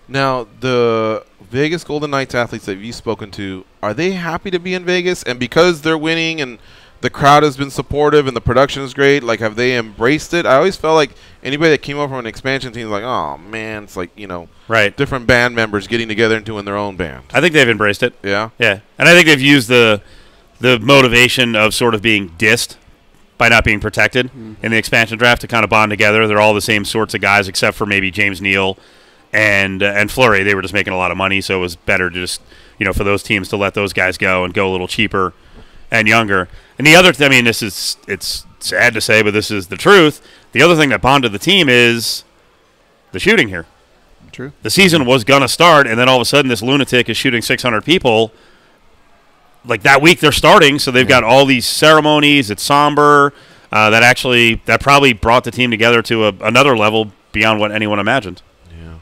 Now, the Vegas Golden Knights athletes that you've spoken to, are they happy to be in Vegas? And because they're winning and the crowd has been supportive and the production is great, have they embraced it? I always felt like anybody that came over from an expansion team was like, oh, man, it's right. Different band members getting together and doing their own band. I think they've embraced it. Yeah? Yeah. And I think they've used the motivation of sort of being dissed by not being protected in the expansion draft to kind of bond together. They're all the same sorts of guys except for maybe James Neal and Fleury. They were just making a lot of money, so it was better to just, for those teams to let those guys go and go a little cheaper and younger. And the other it's sad to say, but this is the truth. The other thing that bonded the team is the shooting here. True. The season was going to start, and then all of a sudden this lunatic is shooting 600 people. That week they're starting, so they've got all these ceremonies. It's somber. That probably brought the team together to another level beyond what anyone imagined. Yeah,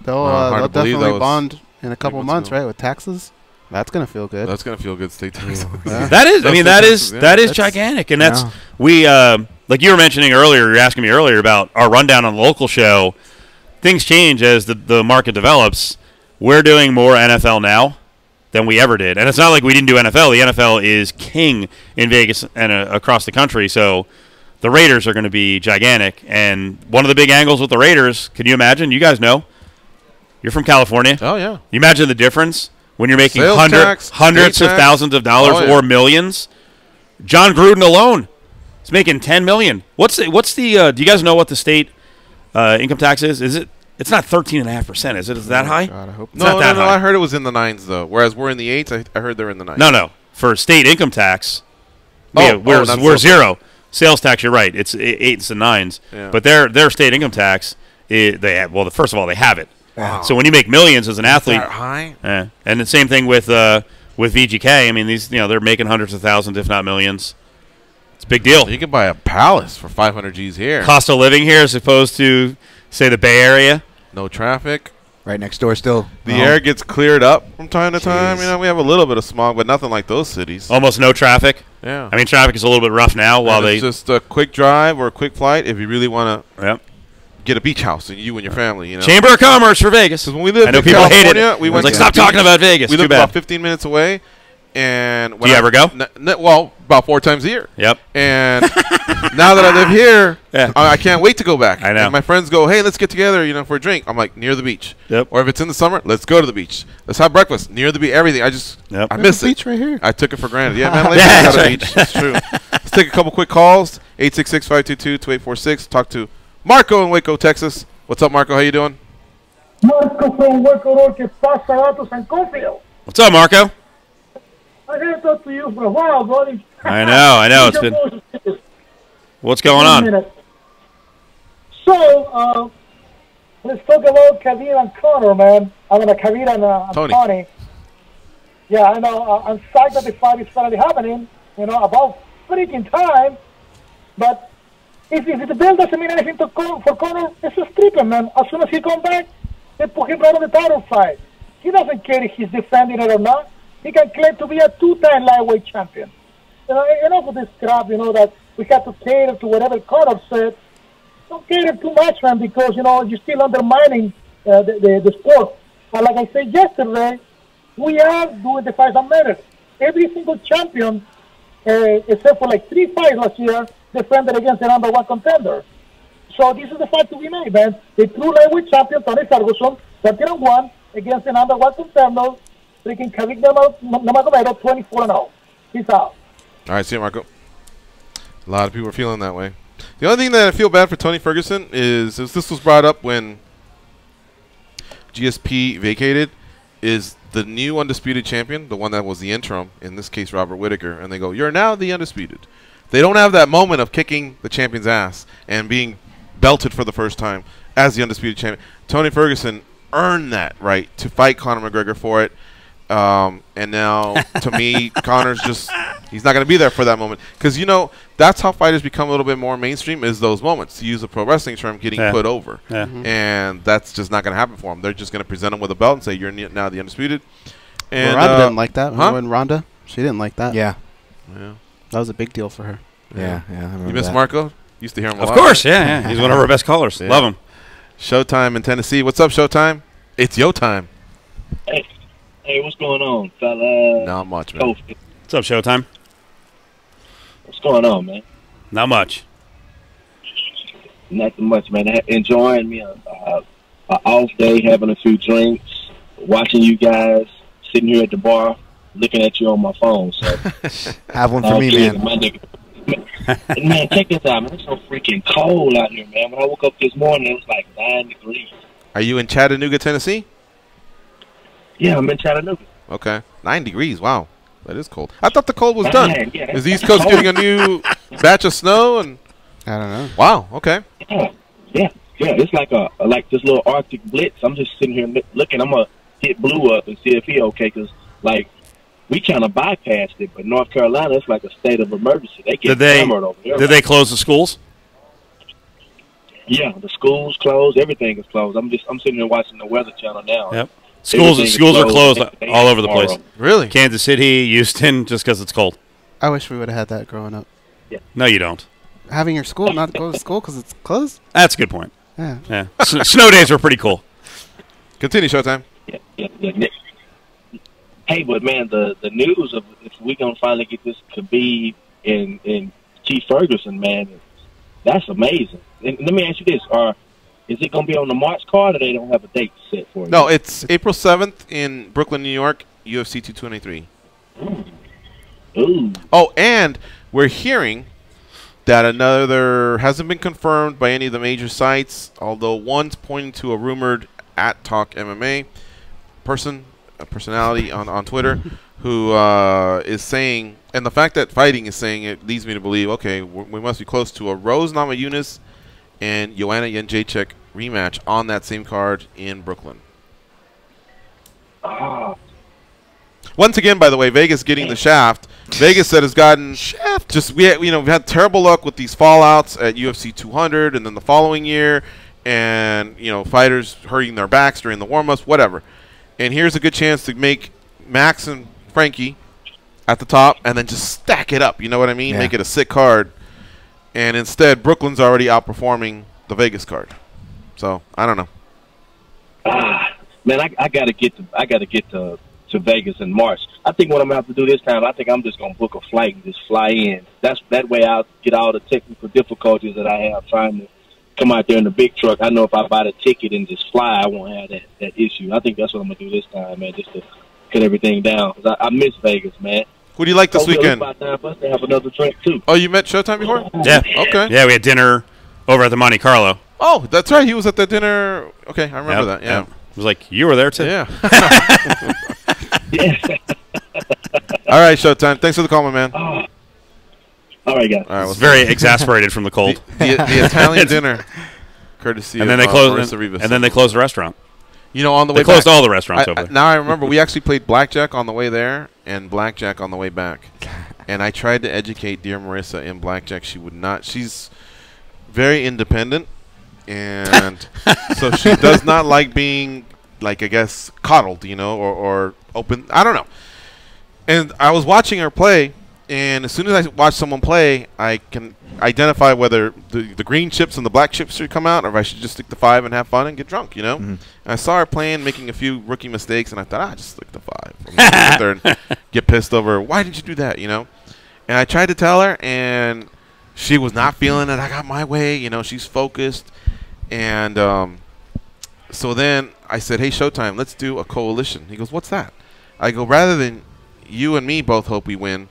they'll definitely bond in a couple months, right? With taxes, that's gonna feel good. That's gonna feel good. State taxes. That is gigantic, and that's like you were mentioning earlier. You were asking me earlier about our rundown on the local show. Things change as the market develops. We're doing more NFL now than we ever did. And it's not like we didn't do NFL. The NFL is king in Vegas and across the country. So the Raiders are going to be gigantic. And one of the big angles with the Raiders, can you imagine? You guys know. You're from California. Oh, yeah. You imagine the difference when you're making hundreds of thousands of dollars or millions? John Gruden alone is making $10 million. What's the do you guys know what the state income tax is? Is it It's not 13.5%, is it? Is that high? God, I hope it's not that high. I heard it was in the 9s though. Whereas we're in the 8s. I heard they're in the 9s. No. For state income tax, we're 0. Sales tax, you're right. It's 8s and 9s. Yeah. But their state income tax, first of all, they have it. Wow. So when you make millions as an athlete, that high? And the same thing with VGK. I mean, these they're making hundreds of thousands, if not millions. It's a big deal. You can buy a palace for 500 G's here. Cost of living here, as opposed to say the Bay Area. No traffic. Right next door still. The air gets cleared up from time to time. We have a little bit of smog, but nothing like those cities. Almost no traffic. Yeah. I mean, traffic is a little bit rough now. It's just a quick drive or a quick flight if you really want to get a beach house and you and your family. Chamber of Commerce for Vegas. When we lived I know in people California, hate it. We went like, stop talking about Vegas. We lived Too bad. about 15 minutes away. And do you ever go? Well, about 4 times a year. Yep. And now that I live here, I can't wait to go back. I know. And my friends go, hey, let's get together, for a drink. I'm like, near the beach. Yep. Or if it's in the summer, let's go to the beach. Let's have breakfast near the beach. Everything. I miss it. Beach right here. I took it for granted. Yeah, man. That's got a beach. That's true. Let's take a couple quick calls. 866-522-2846. Talk to Marco in Waco, Texas. What's up, Marco? How you doing? Marco from Waco, que pasa, Gatos and Cofield. What's up, Marco? I haven't talked to you for a while, buddy. I know. It's been. What's going on? So, let's talk about Kavir and Connor, man. Kavir and Tony. Yeah, I know. I'm psyched that the fight is finally happening. About freaking time. But if the bell doesn't mean anything for Connor, it's just stripping, man. As soon as he comes back, they put him right on the title fight. He doesn't care if he's defending it or not. He can claim to be a 2-time lightweight champion. Enough of this crap, that we have to cater to whatever Connor said. Don't cater too much, man, because, you're still undermining the sport. And like I said yesterday, we are doing the fights that matter. Every single champion, except for 3 fights last year, defended against the number 1 contender. So this is the fight to be made, man. The true lightweight champion, Tony Ferguson, 13-1 against the number 1 contender, freaking Kavik Nurmagomedov, 24-0. Peace out. All right, see you, Marco. A lot of people are feeling that way. The only thing that I feel bad for Tony Ferguson is this was brought up when GSP vacated, is the new undisputed champion, the one that was the interim, in this case Robert Whittaker, and they go, you're now the undisputed. They don't have that moment of kicking the champion's ass and being belted for the first time as the undisputed champion. Tony Ferguson earned that right to fight Conor McGregor for it. And now, to me, Conor's he's not going to be there for that moment. Because, that's how fighters become a little bit more mainstream, is those moments. To use a pro wrestling term, getting put over. Yeah. And that's just not going to happen for him. They're just going to present him with a belt and say, you're now the undisputed. And Ronda didn't like that. Huh? When Ronda, she didn't like that. Yeah. That was a big deal for her. Yeah. I remember you miss that. Marco? Used to hear him a lot. Of course, yeah. He's one of our best callers. Yeah. Love him. Showtime in Tennessee. What's up, Showtime? It's yo time. Hey, what's going on, fella? Not much, man. What's up, Showtime? What's going on, man? Not much. Nothing much, man. Enjoying me an off day, having a few drinks, watching you guys, sitting here at the bar, looking at you on my phone. So have one for me, man. Man, check this out, man. It's so freaking cold out here, man. When I woke up this morning, it was like 9 degrees. Are you in Chattanooga, Tennessee? Yeah, I'm in Chattanooga. Okay. 9 degrees. Wow. That is cold. I thought the cold was done. Yeah, is the East Coast getting a new batch of snow? And I don't know. Wow. Okay. Yeah. It's like this little Arctic blitz. I'm just sitting here looking. I'm going to hit Blue up and see if he okay. Because, we kind of bypassed it. But North Carolina, it's like a state of emergency. They get hammered over there. Did they close the schools? Yeah, the schools closed. Everything is closed. I'm sitting here watching the Weather Channel now. Yep. Schools are closed all over the place. Really? Kansas City, Houston, just because it's cold. I wish we would have had that growing up. Yeah. No, you don't. Having your school not go to school because it's closed? That's a good point. Yeah. Snow days are pretty cool. Continue, Showtime. Yeah. Hey, but, man, the news of if we're going to finally get this Khabib and Keith Ferguson, man, that's amazing. And let me ask you this. Is it going to be on the March card, or they don't have a date set for it? No, it's April 7th in Brooklyn, New York, UFC 223. Ooh. Oh, and we're hearing that another hasn't been confirmed by any of the major sites, although one's pointing to a rumored @Talk MMA personality on Twitter who is saying, and the fact that Fighting is saying it leads me to believe, okay, we must be close to a Rose Namajunas and Joanna Jędrzejczyk rematch on that same card in Brooklyn. Once again, by the way, Vegas getting the shaft. Vegas said has gotten just we've had terrible luck with these fallouts at UFC 200 and then the following year, and fighters hurting their backs during the warm-ups, whatever. And here's a good chance to make Max and Frankie at the top and then just stack it up. You know what I mean? Yeah. Make it a sick card. And instead, Brooklyn's already outperforming the Vegas card. So I don't know. Man, I gotta get to Vegas in March. I think what I'm gonna have to do this time, I think I'm just gonna book a flight and just fly in. That way I'll get all the technical difficulties that I have trying to come out there in the big truck. I know if I buy the ticket and just fly, I won't have that issue. I think that's what I'm gonna do this time, man, just to cut everything down. 'Cause I miss Vegas, man. Who do you like this weekend? It's about time for us to have another drink too. Oh, you met Showtime before? Yeah. Okay. Yeah, we had dinner over at the Monte Carlo. Oh, that's right. He was at the dinner. Okay, I remember that. Yeah. It was like, you were there too. Yeah. All right, Showtime. Thanks for the call, my man. All right, guys. All right, I was very exasperated from the cold. The Italian dinner, courtesy and then of they closed. Marissa Rivas. And then they closed the restaurant. On the way they closed back, all the restaurants over there. Now I remember we actually played blackjack on the way there and blackjack on the way back. And I tried to educate dear Marissa in blackjack. She would not. She's very independent, and so she does not like being, like, I guess, coddled, or open. I don't know. And I was watching her play, and as soon as I watch someone play, I can identify whether the green chips and the black chips should come out, or if I should just stick to 5 and have fun and get drunk, Mm-hmm. And I saw her playing, making a few rookie mistakes, and I thought, just stick to 5. I'm gonna sit there and get pissed over, why did you do that, And I tried to tell her, and she was not feeling it. I got my way, she's focused. And so then I said, hey, Showtime, let's do a coalition. He goes, what's that? I go, rather than you and me both hope we win,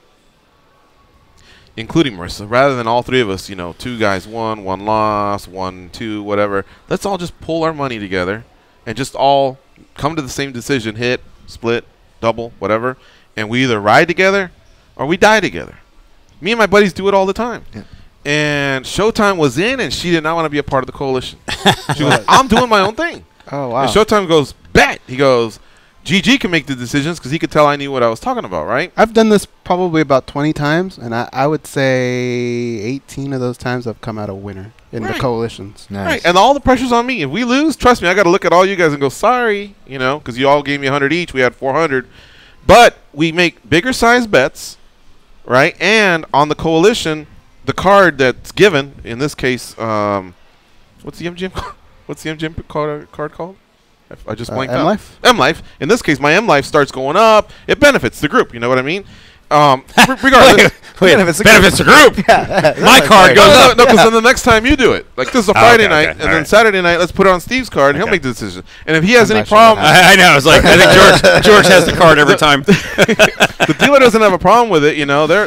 including Marissa, rather than all three of us, 2 guys won, 1 lost, 1, 2, whatever, let's all just pull our money together and just all come to the same decision, hit, split, double, whatever, and we either ride together or we die together. Me and my buddies do it all the time. Yeah. And Showtime was in, and she did not want to be a part of the coalition. She goes, I'm doing my own thing. Oh, wow. And Showtime goes, bet. He goes, GG can make the decisions because he could tell I knew what I was talking about, right? I've done this probably about 20 times, and I would say 18 of those times I've come out a winner in the coalitions. Nice. Right, and all the pressure's on me. If we lose, trust me, I got to look at all you guys and go, sorry, because you all gave me 100 each. We had 400. But we make bigger size bets, right? And on the coalition, the card that's given, in this case, what's the MGM? What's the MGM card called? I just blanked out. M-Life? M-Life. In this case, my M-Life starts going up. It benefits the group. You know what I mean? Regardless. Benefits the group. Yeah, my card goes up. No, because then the next time you do it. Like, this is a Friday night, and then Saturday night, let's put it on Steve's card, and he'll make the decision. And if he has any problem... I know. I was like, I think George has the card every time. The dealer doesn't have a problem with it.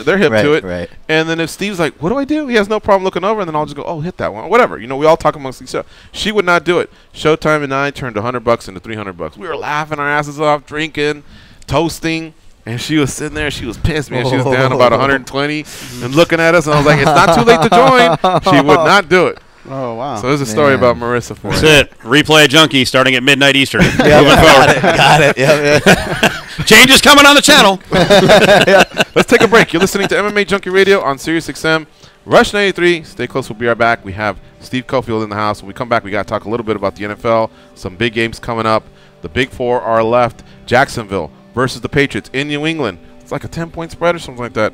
They're hip to it. Right. And then if Steve's like, what do I do? He has no problem looking over, and then I'll just go, oh, hit that one. Whatever. We all talk amongst each other. She would not do it. Showtime and I turned $100 into $300. We were laughing our asses off, drinking, toasting. And she was sitting there. She was pissed, man. She was down about 120 and looking at us. And I was like, it's not too late to join. She would not do it. Oh, wow. So there's a story about Marissa for That's you. it. Replay Junkie starting at midnight Eastern. Got it. Yep. Changes coming on the channel. Let's take a break. You're listening to MMA Junkie Radio on Sirius XM. Rush 93. Stay close. We'll be right back. We have Steve Cofield in the house. When we come back, we got to talk a little bit about the NFL. Some big games coming up. The big 4 are left. Jacksonville versus the Patriots in New England. It's like a 10-point spread or something like that.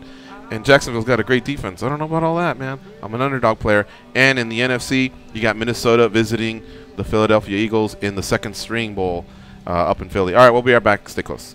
And Jacksonville's got a great defense. I don't know about all that, man. I'm an underdog player. And in the NFC, you got Minnesota visiting the Philadelphia Eagles in the second string bowl up in Philly. All right, we'll be right back. Stay close.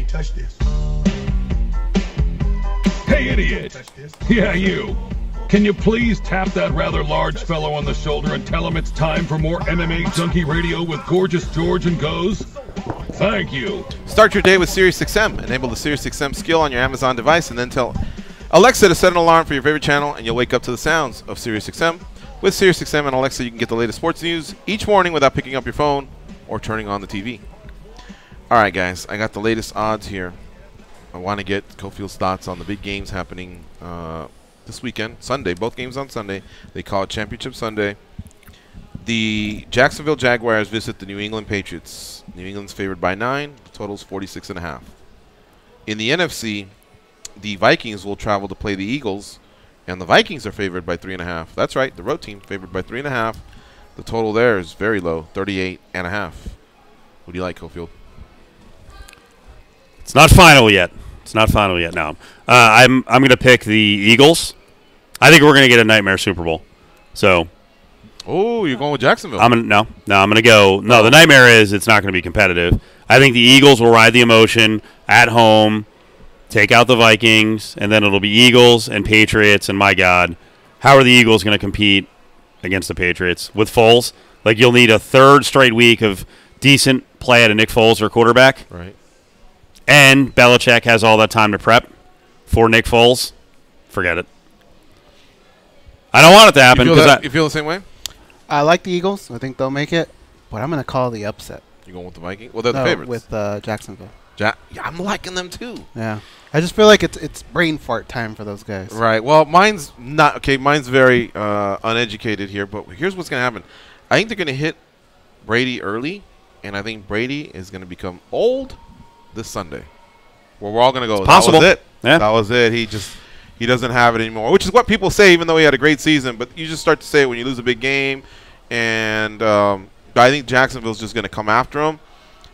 can't touch this. Hey, idiot! Yeah, you. Can you please tap that rather large fellow on the shoulder and tell him it's time for more MMA Junkie Radio with Gorgeous George and Goes? Thank you. Start your day with SiriusXM. Enable the SiriusXM skill on your Amazon device and then tell Alexa to set an alarm for your favorite channel, and you'll wake up to the sounds of SiriusXM. With SiriusXM and Alexa, you can get the latest sports news each morning without picking up your phone or turning on the TV. All right, guys, I got the latest odds here. I want to get Cofield's thoughts on the big games happening this weekend, Sunday. Both games on Sunday. They call it Championship Sunday. The Jacksonville Jaguars visit the New England Patriots. New England's favored by 9. The total's 46.5. In the NFC, the Vikings will travel to play the Eagles, and the Vikings are favored by 3.5. That's right, the road team favored by 3.5. The total there is very low, 38.5. Who do you like, Cofield? It's not final yet. It's not final yet. No, I'm going to pick the Eagles. I think we're going to get a nightmare Super Bowl. So. Oh, you're going with Jacksonville? I'm going to go. No, the nightmare is it's not going to be competitive. I think the Eagles will ride the emotion at home, take out the Vikings, and then it'll be Eagles and Patriots. And my God, how are the Eagles going to compete against the Patriots with Foles? Like, you'll need a third straight week of decent play out of Nick Foles or quarterback. Right. And Belichick has all that time to prep for Nick Foles. Forget it. I don't want it to happen. You feel the same way? I like the Eagles. I think they'll make it. But I'm going to call the upset. You going with the Vikings? Well, they're the favorites. With Jacksonville. Yeah, I'm liking them too. Yeah. I just feel like it's brain fart time for those guys. Right. Well, mine's not. Okay, mine's very uneducated here. But here's what's going to happen. I think they're going to hit Brady early. And I think Brady is going to become old this Sunday. Well, we're all going to go, possible. That was it. Yeah. That was it. He doesn't have it anymore, which is what people say, even though he had a great season. But you just start to say it when you lose a big game. And I think Jacksonville's just going to come after him.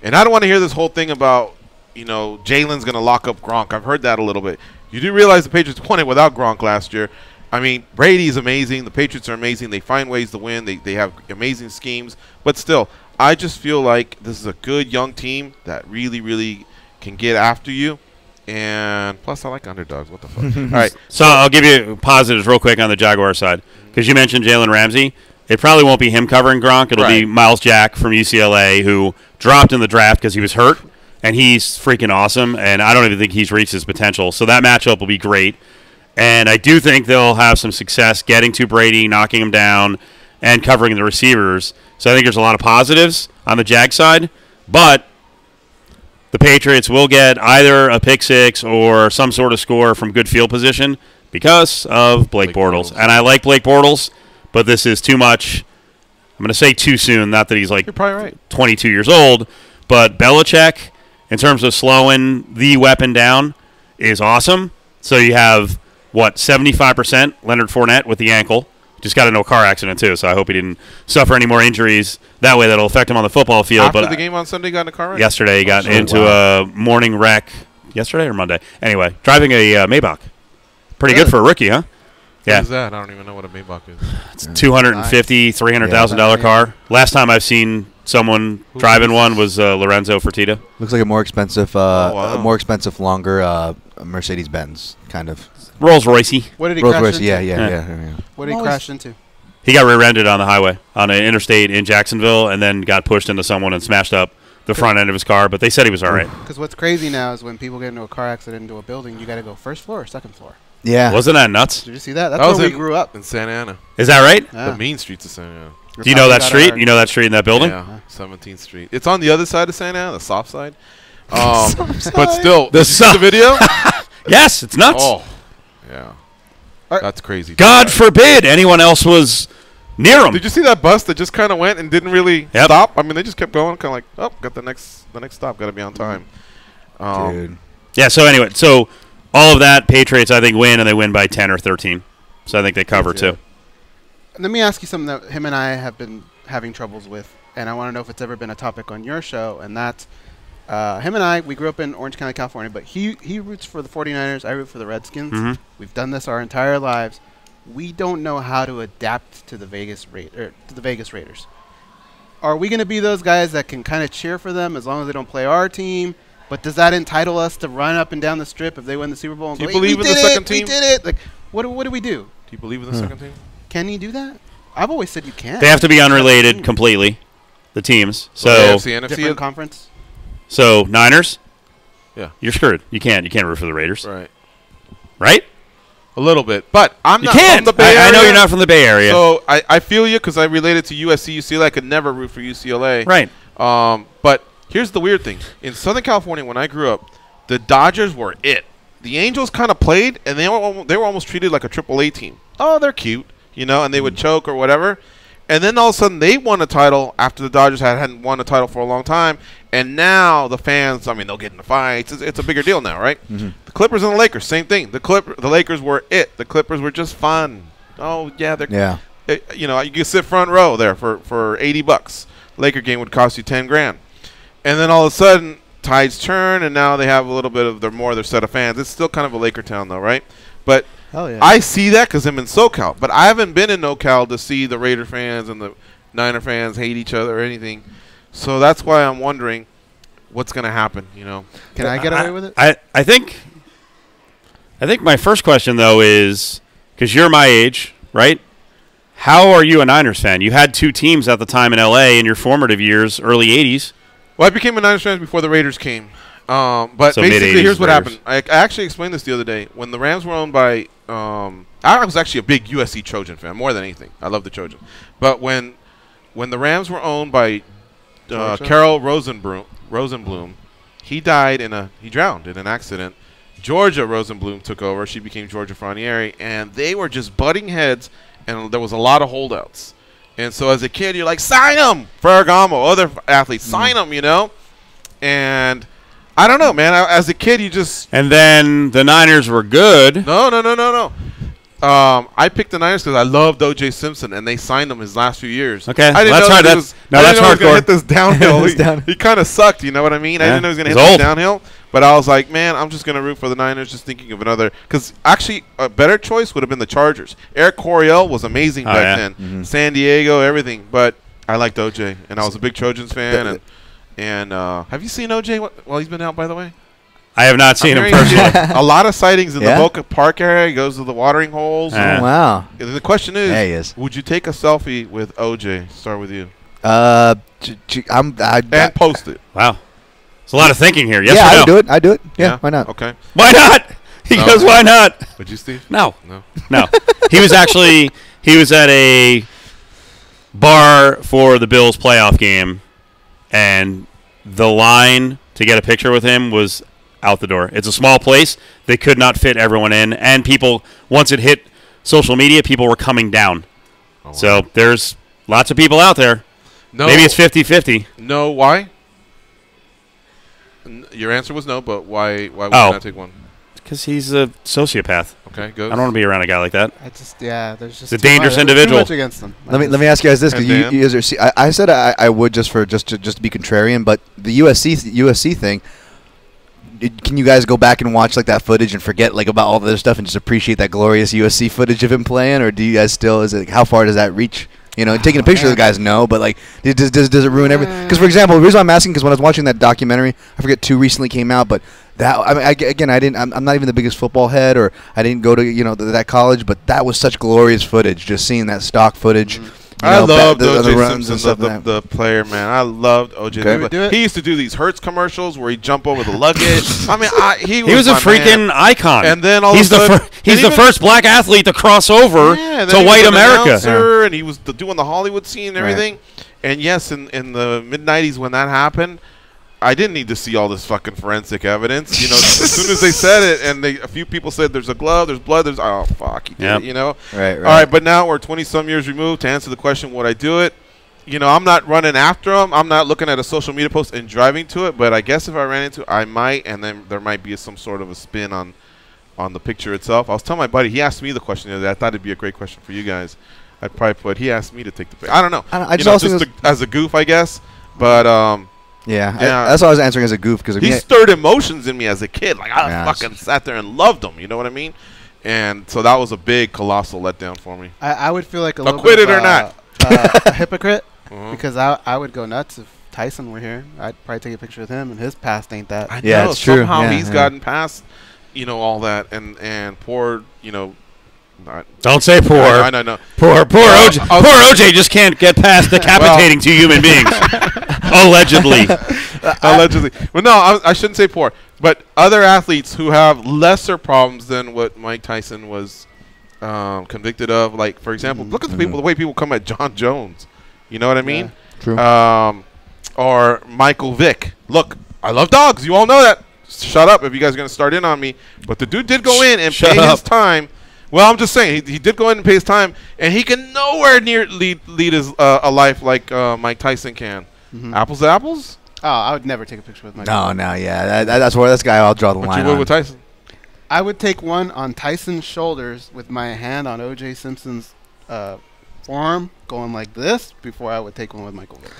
And I don't want to hear this whole thing about, Jalen's going to lock up Gronk. I've heard that a little bit. You do realize the Patriots won it without Gronk last year. I mean, Brady's amazing. The Patriots are amazing. They find ways to win. They have amazing schemes. But still, I just feel like this is a good young team that really, really can get after you. And plus, I like underdogs. What the fuck? All right. So I'll give you positives real quick on the Jaguar side. Because you mentioned Jalen Ramsey. It probably won't be him covering Gronk. It'll be Miles Jack from UCLA, who dropped in the draft because he was hurt. And he's freaking awesome. And I don't even think he's reached his potential. So that matchup will be great. And I do think they'll have some success getting to Brady, knocking him down, and covering the receivers. So I think there's a lot of positives on the Jag side. But the Patriots will get either a pick six or some sort of score from good field position because of Blake Bortles. And I like Blake Bortles, but this is too much. I'm going to say too soon, not that he's like You're probably right. 22 years old. But Belichick, in terms of slowing the weapon down, is awesome. So you have, 75% Leonard Fournette with the ankle. Just got into a car accident, too, so I hope he didn't suffer any more injuries. That way that'll affect him on the football field. After the game on Sunday, got in a car wreck? Yesterday, he got into a morning wreck. Yesterday or Monday? Anyway, driving a Maybach. Pretty good for a rookie, huh? Yeah. What is that? I don't even know what a Maybach is. It's $250,000, $300,000 car. Last time I've seen someone driving one was Lorenzo Fertitta. Looks like a more expensive, longer Mercedes-Benz, kind of. Rolls-Royce. What did he Rolls crash Royce, into? yeah. What did he crash into? He got rear-ended on the highway on an interstate in Jacksonville and then got pushed into someone and smashed up the front end of his car, but they said he was all right. Because what's crazy now is when people get into a car accident into a building, you got to go first floor or second floor. Yeah. Wasn't that nuts? Did you see that? That's where we grew up. In Santa Ana. Is that right? Yeah. The mean streets of Santa Ana. Do you know that street? You know that street in that building? Yeah, 17th Street. It's on the other side of Santa Ana, the soft side. But still, did you see the video? Yes, it's nuts. Oh, yeah. That's crazy. God forbid anyone else was near him. Did you see that bus that just kind of went and didn't really stop? I mean, they just kept going, kind of like, oh, got the next stop, got to be on time. Dude. Yeah. So anyway, all of that, Patriots I think win, and they win by 10 or 13. So I think they cover too. Let me ask you something that him and I have been having troubles with, and I want to know if it's ever been a topic on your show, and that's him and I, we grew up in Orange County, California, but he roots for the 49ers, I root for the Redskins. Mhm. We've done this our entire lives. We don't know how to adapt to the Vegas Raiders. Are we going to be those guys that can kind of cheer for them as long as they don't play our team But does that entitle us to run up and down the strip if they win the Super Bowl? And Do you believe in the second team? We did it. Like, what do we do? Do you believe in the second team? Can you do that? I've always said you can. They have to be unrelated completely, the teams. So AFC, NFC, different conference. So Niners. Yeah, you're screwed. You can't root for the Raiders. Right. A little bit, but I'm not from the Bay Area. I know you're not from the Bay Area. So I feel you because I related to USC, UCLA. I could never root for UCLA. Right. But here's the weird thing. In Southern California, when I grew up, the Dodgers were it. The Angels kind of played, and they were almost treated like a AAA team. Oh, they're cute, and they would choke or whatever. And then all of a sudden, they won a title after the Dodgers hadn't won a title for a long time. And now the fans, they'll get in the fights. It's a bigger deal now, right? Mm-hmm. The Clippers and the Lakers, same thing. The Lakers were it. The Clippers were just fun. Oh, yeah. You could sit front row there for $80. Laker game would cost you $10,000. And then all of a sudden, tides turn, and now they have a little bit of their set of fans. It's still kind of a Laker town, though, right? But I see that because I'm in SoCal. But I haven't been in NoCal to see the Raider fans and the Niner fans hate each other or anything. So that's why I'm wondering what's going to happen, Can I get away with it? I think my first question, though, is because you're my age, right? How are you a Niners fan? You had two teams at the time in L.A. in your formative years, early 80s. Well, I became a Niners fan before the Raiders came. But so basically, here's what happened. I actually explained this the other day. When the Rams were owned by I was actually a big USC Trojan fan, more than anything. I love the Trojan. But when the Rams were owned by Carol Rosenblum, he drowned in an accident. Georgia Rosenblum took over. She became Georgia Franieri, and they were just butting heads, and there was a lot of holdouts. And so as a kid, you're like, sign him! Ferragamo, other athletes, sign him, And I don't know, man. As a kid, you just... And then the Niners were good. No. I picked the Niners because I loved O.J. Simpson, and they signed him his last few years. Okay, I didn't that's know hard. He was going to hit this downhill. He kind of sucked, you know what I mean? Yeah. I didn't know he was going to hit this downhill. But I was like, man, I'm just going to root for the Niners, just thinking of another. Because actually, a better choice would have been the Chargers. Eric Coryell was amazing back then. Mm-hmm. San Diego, everything. But I liked O.J., and I was a big Trojans fan. And have you seen O.J. while he's been out, by the way? I have not seen him personally. A lot of sightings in the Boca Park area. He goes to the watering holes. Wow. And the question is, would you take a selfie with O.J.? Start with you. And post it. Wow. There's a lot of thinking here. Yes or no? I'd do it. Yeah, why not? Okay. Why not? He goes, why not? Would you, Steve? No. He was at a bar for the Bills playoff game, and the line to get a picture with him was out the door. It's a small place. They could not fit everyone in. And people, once it hit social media, people were coming down. Oh, wow. So there's lots of people out there. No. Maybe it's 50-50. No, why? Your answer was no, but why would you not take one? Because he's a sociopath. Okay, go. I don't want to be around a guy like that. There's just a dangerous individual. Too much against them. Let me ask you guys this, because I said I would just to be contrarian, but the USC thing. Can you guys go back and watch like that footage and forget like about all the other stuff and just appreciate that glorious USC footage of him playing, or do you guys still? How far does that reach? Taking a picture of the guys, no, but like, does it ruin everything? Because for example, the reason I'm asking, because when I was watching that documentary, I forget 2 recently came out, but that I'm not even the biggest football head, or I didn't go to that college, but that was such glorious footage. Just seeing that stock footage. I loved O.J. Simpson, the player, man. I loved O.J. He used to do these Hertz commercials where he'd jump over the luggage. I mean, he was a freaking icon. And then he's the first black athlete to cross over to white America. And he was doing the Hollywood scene and everything. Right. And yes, in the mid-'90s when that happened, I didn't need to see all this fucking forensic evidence. As soon as they said it, and a few people said there's a glove, there's blood, oh fuck, he did it, Right. All right, but now we're 20-some years removed. To answer the question, would I do it? I'm not running after him. I'm not looking at a social media post and driving to it. But I guess if I ran into it, I might, and then there might be some sort of a spin on the picture itself. I was telling my buddy, he asked me the question the other day. I thought it'd be a great question for you guys. I'd probably put. He asked me to take the picture. I don't know. I just as a goof, I guess. But Yeah, that's why I was answering as a goof, because he stirred emotions in me as a kid. Like I fucking sat there and loved him. You know what I mean? And so that was a big, colossal letdown for me. I would feel like a little acquitted bit or not a hypocrite because I would go nuts Tyson were here, I'd probably take a picture with him, and his past ain't that. I Yeah, know, it's true. somehow Yeah, he's gotten past, all that, and poor, Don't say poor. I know. Poor OJ. Poor OJ just can't get past decapitating two human beings. Allegedly. Allegedly. Well, no, I shouldn't say poor. But other athletes who have lesser problems than what Mike Tyson was convicted of, like, for example, look at the way people come at John Jones. You know what I mean? True. Or Michael Vick. Look, I love dogs. You all know that. Shut up if you guys are going to start in on me. But the dude did go in and pay his time. Well, I'm just saying, he did go in and pay his time, and he can nowhere near lead his a life like Mike Tyson can. Apples to apples? Oh, I would never take a picture with Mike. No, yeah. That's where this guy I'll draw the line But you would with Tyson? I would take one on Tyson's shoulders with my hand on O.J. Simpson's forearm going like this before I would take one with Michael Vick.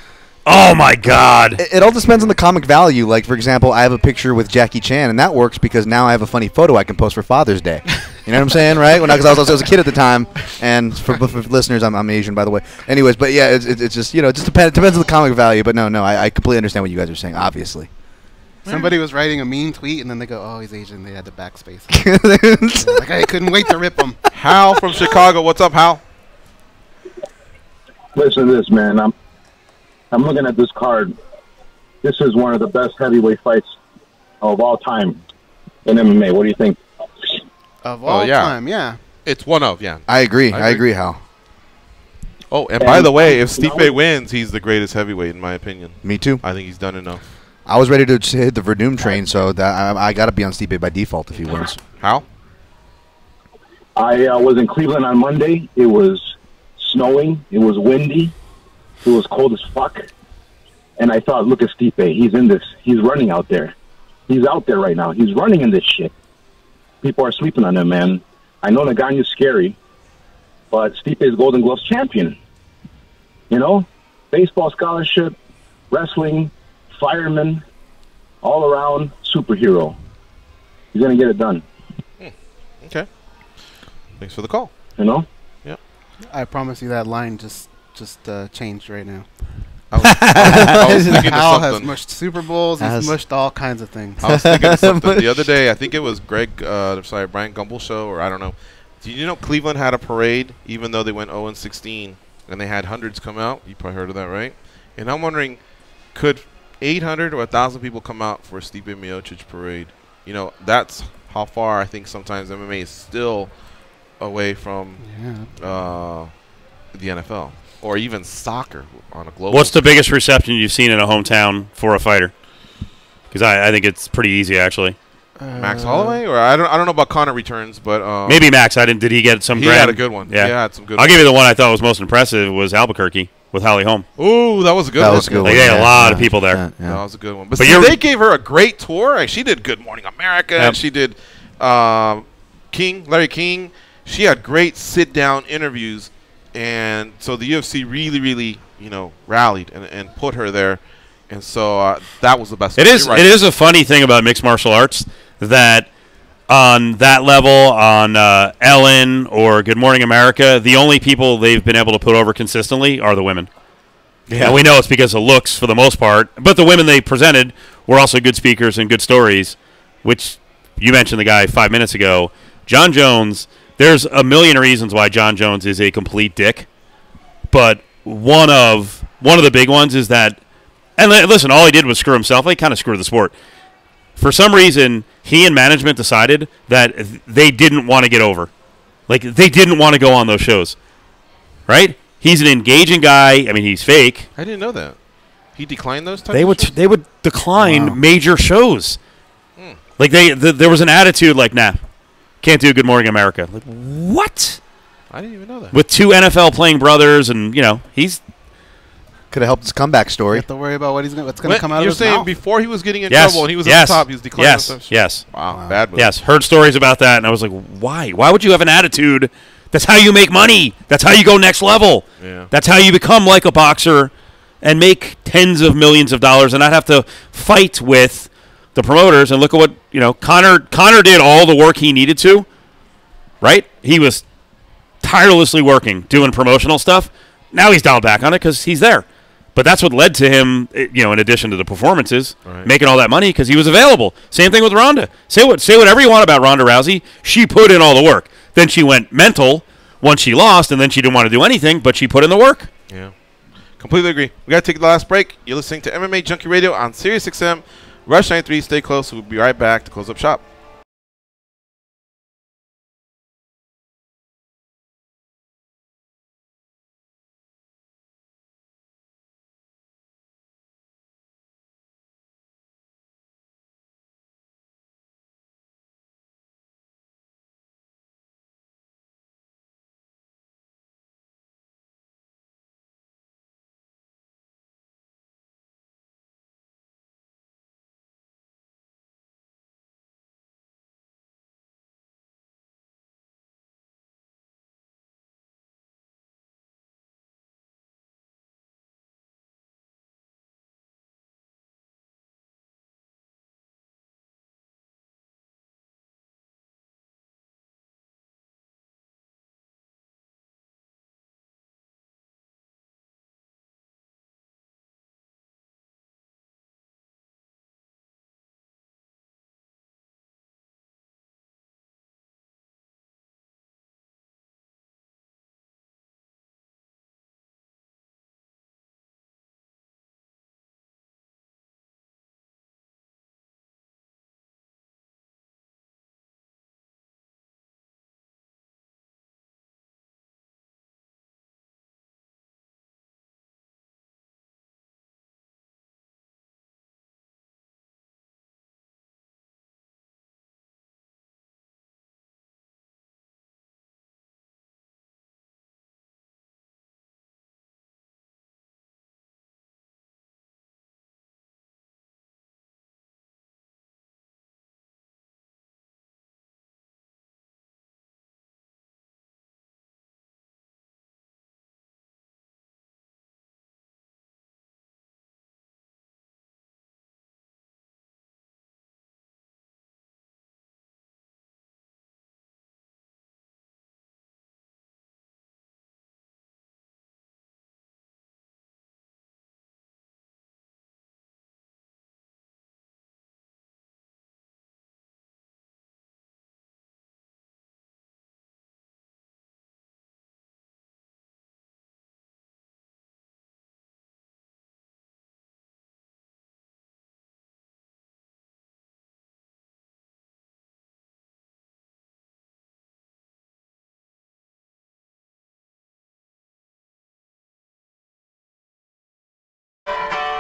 Oh, my God. It all depends on the comic value. Like, for example, I have a picture with Jackie Chan, and that works because now I have a funny photo I can post for Father's Day. You know what I'm saying, right? Because I was a kid at the time, and for listeners, I'm Asian, by the way. Anyways, but yeah, it's just, it just depends on the comic value. But no, I completely understand what you guys are saying, obviously. Somebody was writing a mean tweet, and then they go, oh, he's Asian. They had to backspace him. Like, I couldn't wait to rip him. Hal from Chicago. What's up, Hal? Listen to this, man. I'm looking at this card. This is one of the best heavyweight fights of all time in MMA. What do you think? Of all time, yeah. It's one of, yeah. I agree, Hal. Oh, and by the way, if Stipe wins, he's the greatest heavyweight, in my opinion. Me too. I think he's done enough. I was ready to hit the Verdum train, so that I got to be on Stipe by default if he wins. How? I was in Cleveland on Monday. It was snowing. It was windy. It was cold as fuck. And I thought, look at Stipe. He's in this. He's running out there. He's out there right now. He's running in this shit. People are sleeping on him, man. I know Naganyu's scary, but Stipe's Golden Gloves champion. Baseball scholarship, wrestling, fireman, all around superhero. He's going to get it done. Okay. Thanks for the call. Yeah. I promise you that line just changed right now. I was thinking of Hal something. has mushed Super Bowls. He's mushed all kinds of things. I was thinking of something the other day. I think it was Brian Gumbel show, or I don't know. Did you know Cleveland had a parade, even though they went 0-16, and they had hundreds come out? You probably heard of that, right? And I'm wondering, could 800 or 1,000 people come out for a Stipe Miocic parade? That's how far I think sometimes MMA is still away from the NFL. Or even soccer on a global. What's the biggest reception you've seen in a hometown for a fighter? Because I think it's pretty easy, actually. Max Holloway, or I don't know about Connor returns, but maybe Max. Did he get some? He had a good one. Yeah, he had some good. I'll give you the one I thought was most impressive was Albuquerque with Holly Holm. Ooh, that was a good one. That was a good one. They had a lot of people there. Yeah. That was a good one. But see, they gave her a great tour. She did Good Morning America. And she did Larry King. She had great sit-down interviews. And so the UFC really, really, rallied and put her there. And so that was the best. It is. Right. It is a funny thing about mixed martial arts that on that level, on Ellen or Good Morning America, the only people they've been able to put over consistently are the women. Yeah. And we know it's because of looks for the most part. But the women they presented were also good speakers and good stories, which you mentioned the guy 5 minutes ago. John Jones. There's a million reasons why John Jones is a complete dick, but one of the big ones is that, and listen, all he did was screw himself. He kind of screwed the sport. For some reason, he and management decided that they didn't want to get over. Like, they didn't want to go on those shows, right? He's an engaging guy. I mean, he's fake. I didn't know that. He declined those types of shows? They would decline major shows. Like, there was an attitude like, nah. Can't do Good Morning America. Like, what? I didn't even know that. With two NFL playing brothers, and he's could have helped his comeback story. You have to worry about what's going to come out of his mouth. You're saying before he was getting in trouble and he was at the top, he was declining stuff. Yes. Wow, bad move. Yes, heard stories about that, and I was like, why? Why would you have an attitude? That's how you make money. That's how you go next level. Yeah. That's how you become like a boxer and make tens of millions of dollars and not have to fight with the promoters. And look at what Connor did all the work he needed to, right? He was tirelessly working, doing promotional stuff. Now he's dialed back on it because he's there. But that's what led to him, in addition to the performances, Right. making all that money because he was available. Same thing with Ronda. Say whatever you want about Ronda Rousey. She put in all the work. Then she went mental once she lost, and then she didn't want to do anything, but she put in the work. Yeah. Completely agree. We got to take the last break. You're listening to MMA Junkie Radio on Sirius XM. Rush 93. Stay close. We'll be right back to close up shop.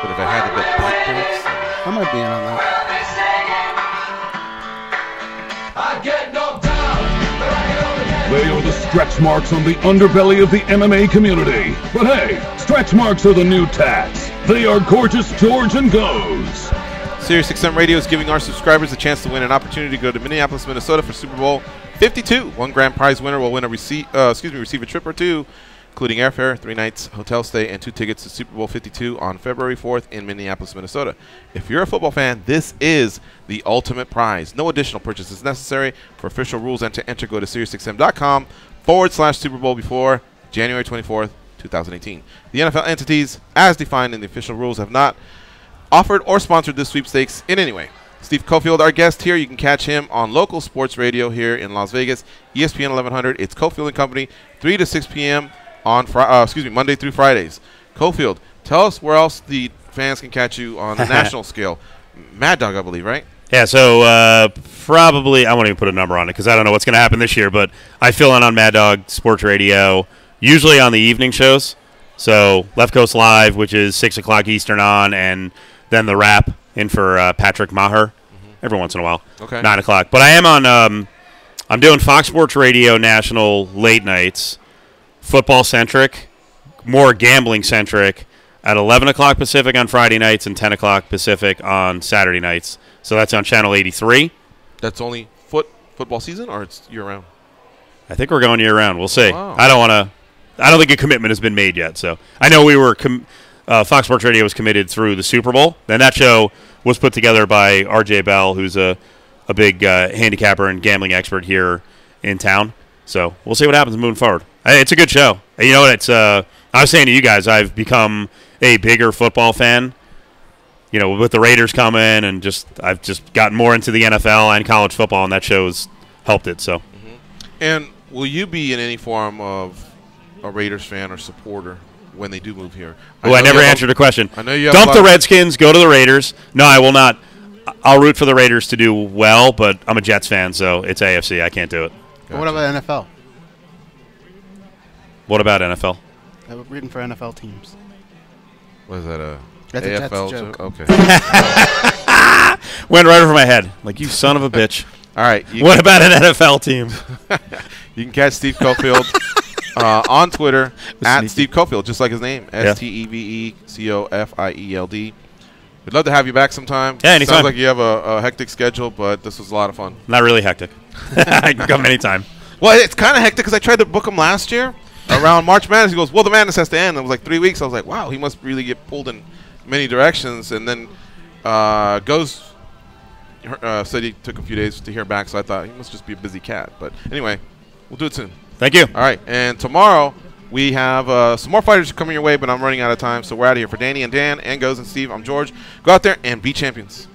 But if I had to bet picks, I might be in on that. They are the stretch marks on the underbelly of the MMA community. But hey, stretch marks are the new tats. They are Gorgeous George and Goes. Sirius XM Radio is giving our subscribers a chance to win an opportunity to go to Minneapolis, Minnesota for Super Bowl 52. One grand prize winner will win receive a trip or two, including airfare, 3 nights hotel stay, and 2 tickets to Super Bowl 52 on February 4th in Minneapolis, Minnesota. If you're a football fan, this is the ultimate prize. No additional purchase is necessary. For official rules and to enter, go to SiriusXM.com/Super Bowl before January 24th, 2018. The NFL entities, as defined in the official rules, have not offered or sponsored this sweepstakes in any way. Steve Cofield, our guest here. You can catch him on local sports radio here in Las Vegas, ESPN 1100. It's Cofield and Company, 3 to 6 p.m. on Monday through Fridays. Cofield, tell us where else the fans can catch you on the national scale. Mad Dog, I believe, right? Yeah, so probably, I won't even put a number on it because I don't know what's going to happen this year, but I fill in on Mad Dog Sports Radio, usually on the evening shows. So Left Coast Live, which is 6 o'clock Eastern on, and then the Wrap in for Patrick Maher every once in a while, Okay. 9 o'clock. But I am on, I'm doing Fox Sports Radio National late nights, football-centric, more gambling-centric, at 11 o'clock Pacific on Friday nights and 10 o'clock Pacific on Saturday nights. So that's on Channel 83. That's only football season, or it's year-round? I think we're going year-round. We'll see. Wow. I don't think a commitment has been made yet. So I know we were Fox Sports Radio was committed through the Super Bowl. Then that show was put together by R.J. Bell, who's a big handicapper and gambling expert here in town. So we'll see what happens moving forward. It's a good show. You know what? I was saying to you guys, I've become a bigger football fan, you know, with the Raiders coming, and I've just gotten more into the NFL and college football, and that show's helped it. So, And will you be in any form of a Raiders fan or supporter when they do move here? I never answered a question. I know you have dump the Redskins, go to the Raiders. No, I will not. I'll root for the Raiders to do well, but I'm a Jets fan, so it's AFC. I can't do it. Gotcha. What about NFL? What about NFL? I'm rooting for NFL teams. What is that, That's AFL a joke. Okay. Went right over my head. Like, you son of a bitch. All right. What about an NFL team? You can catch Steve Cofield on Twitter at Steve Cofield, just like his name, STEVECOFIELD. We'd love to have you back sometime. Yeah, anytime. Sounds like you have a hectic schedule, but this was a lot of fun. Not really hectic. I can come anytime. Well, it's kind of hectic because I tried to book him last year around March Madness. He goes, well, the madness has to end. It was like 3 weeks. I was like, wow, he must really get pulled in many directions. And then said he took a few days to hear back, so I thought he must just be a busy cat. But anyway, we'll do it soon. Thank you. All right, and tomorrow we have some more fighters coming your way, but I'm running out of time, so we're out of here. For Danny and Dan and Goes and Steve, I'm George. Go out there and be champions.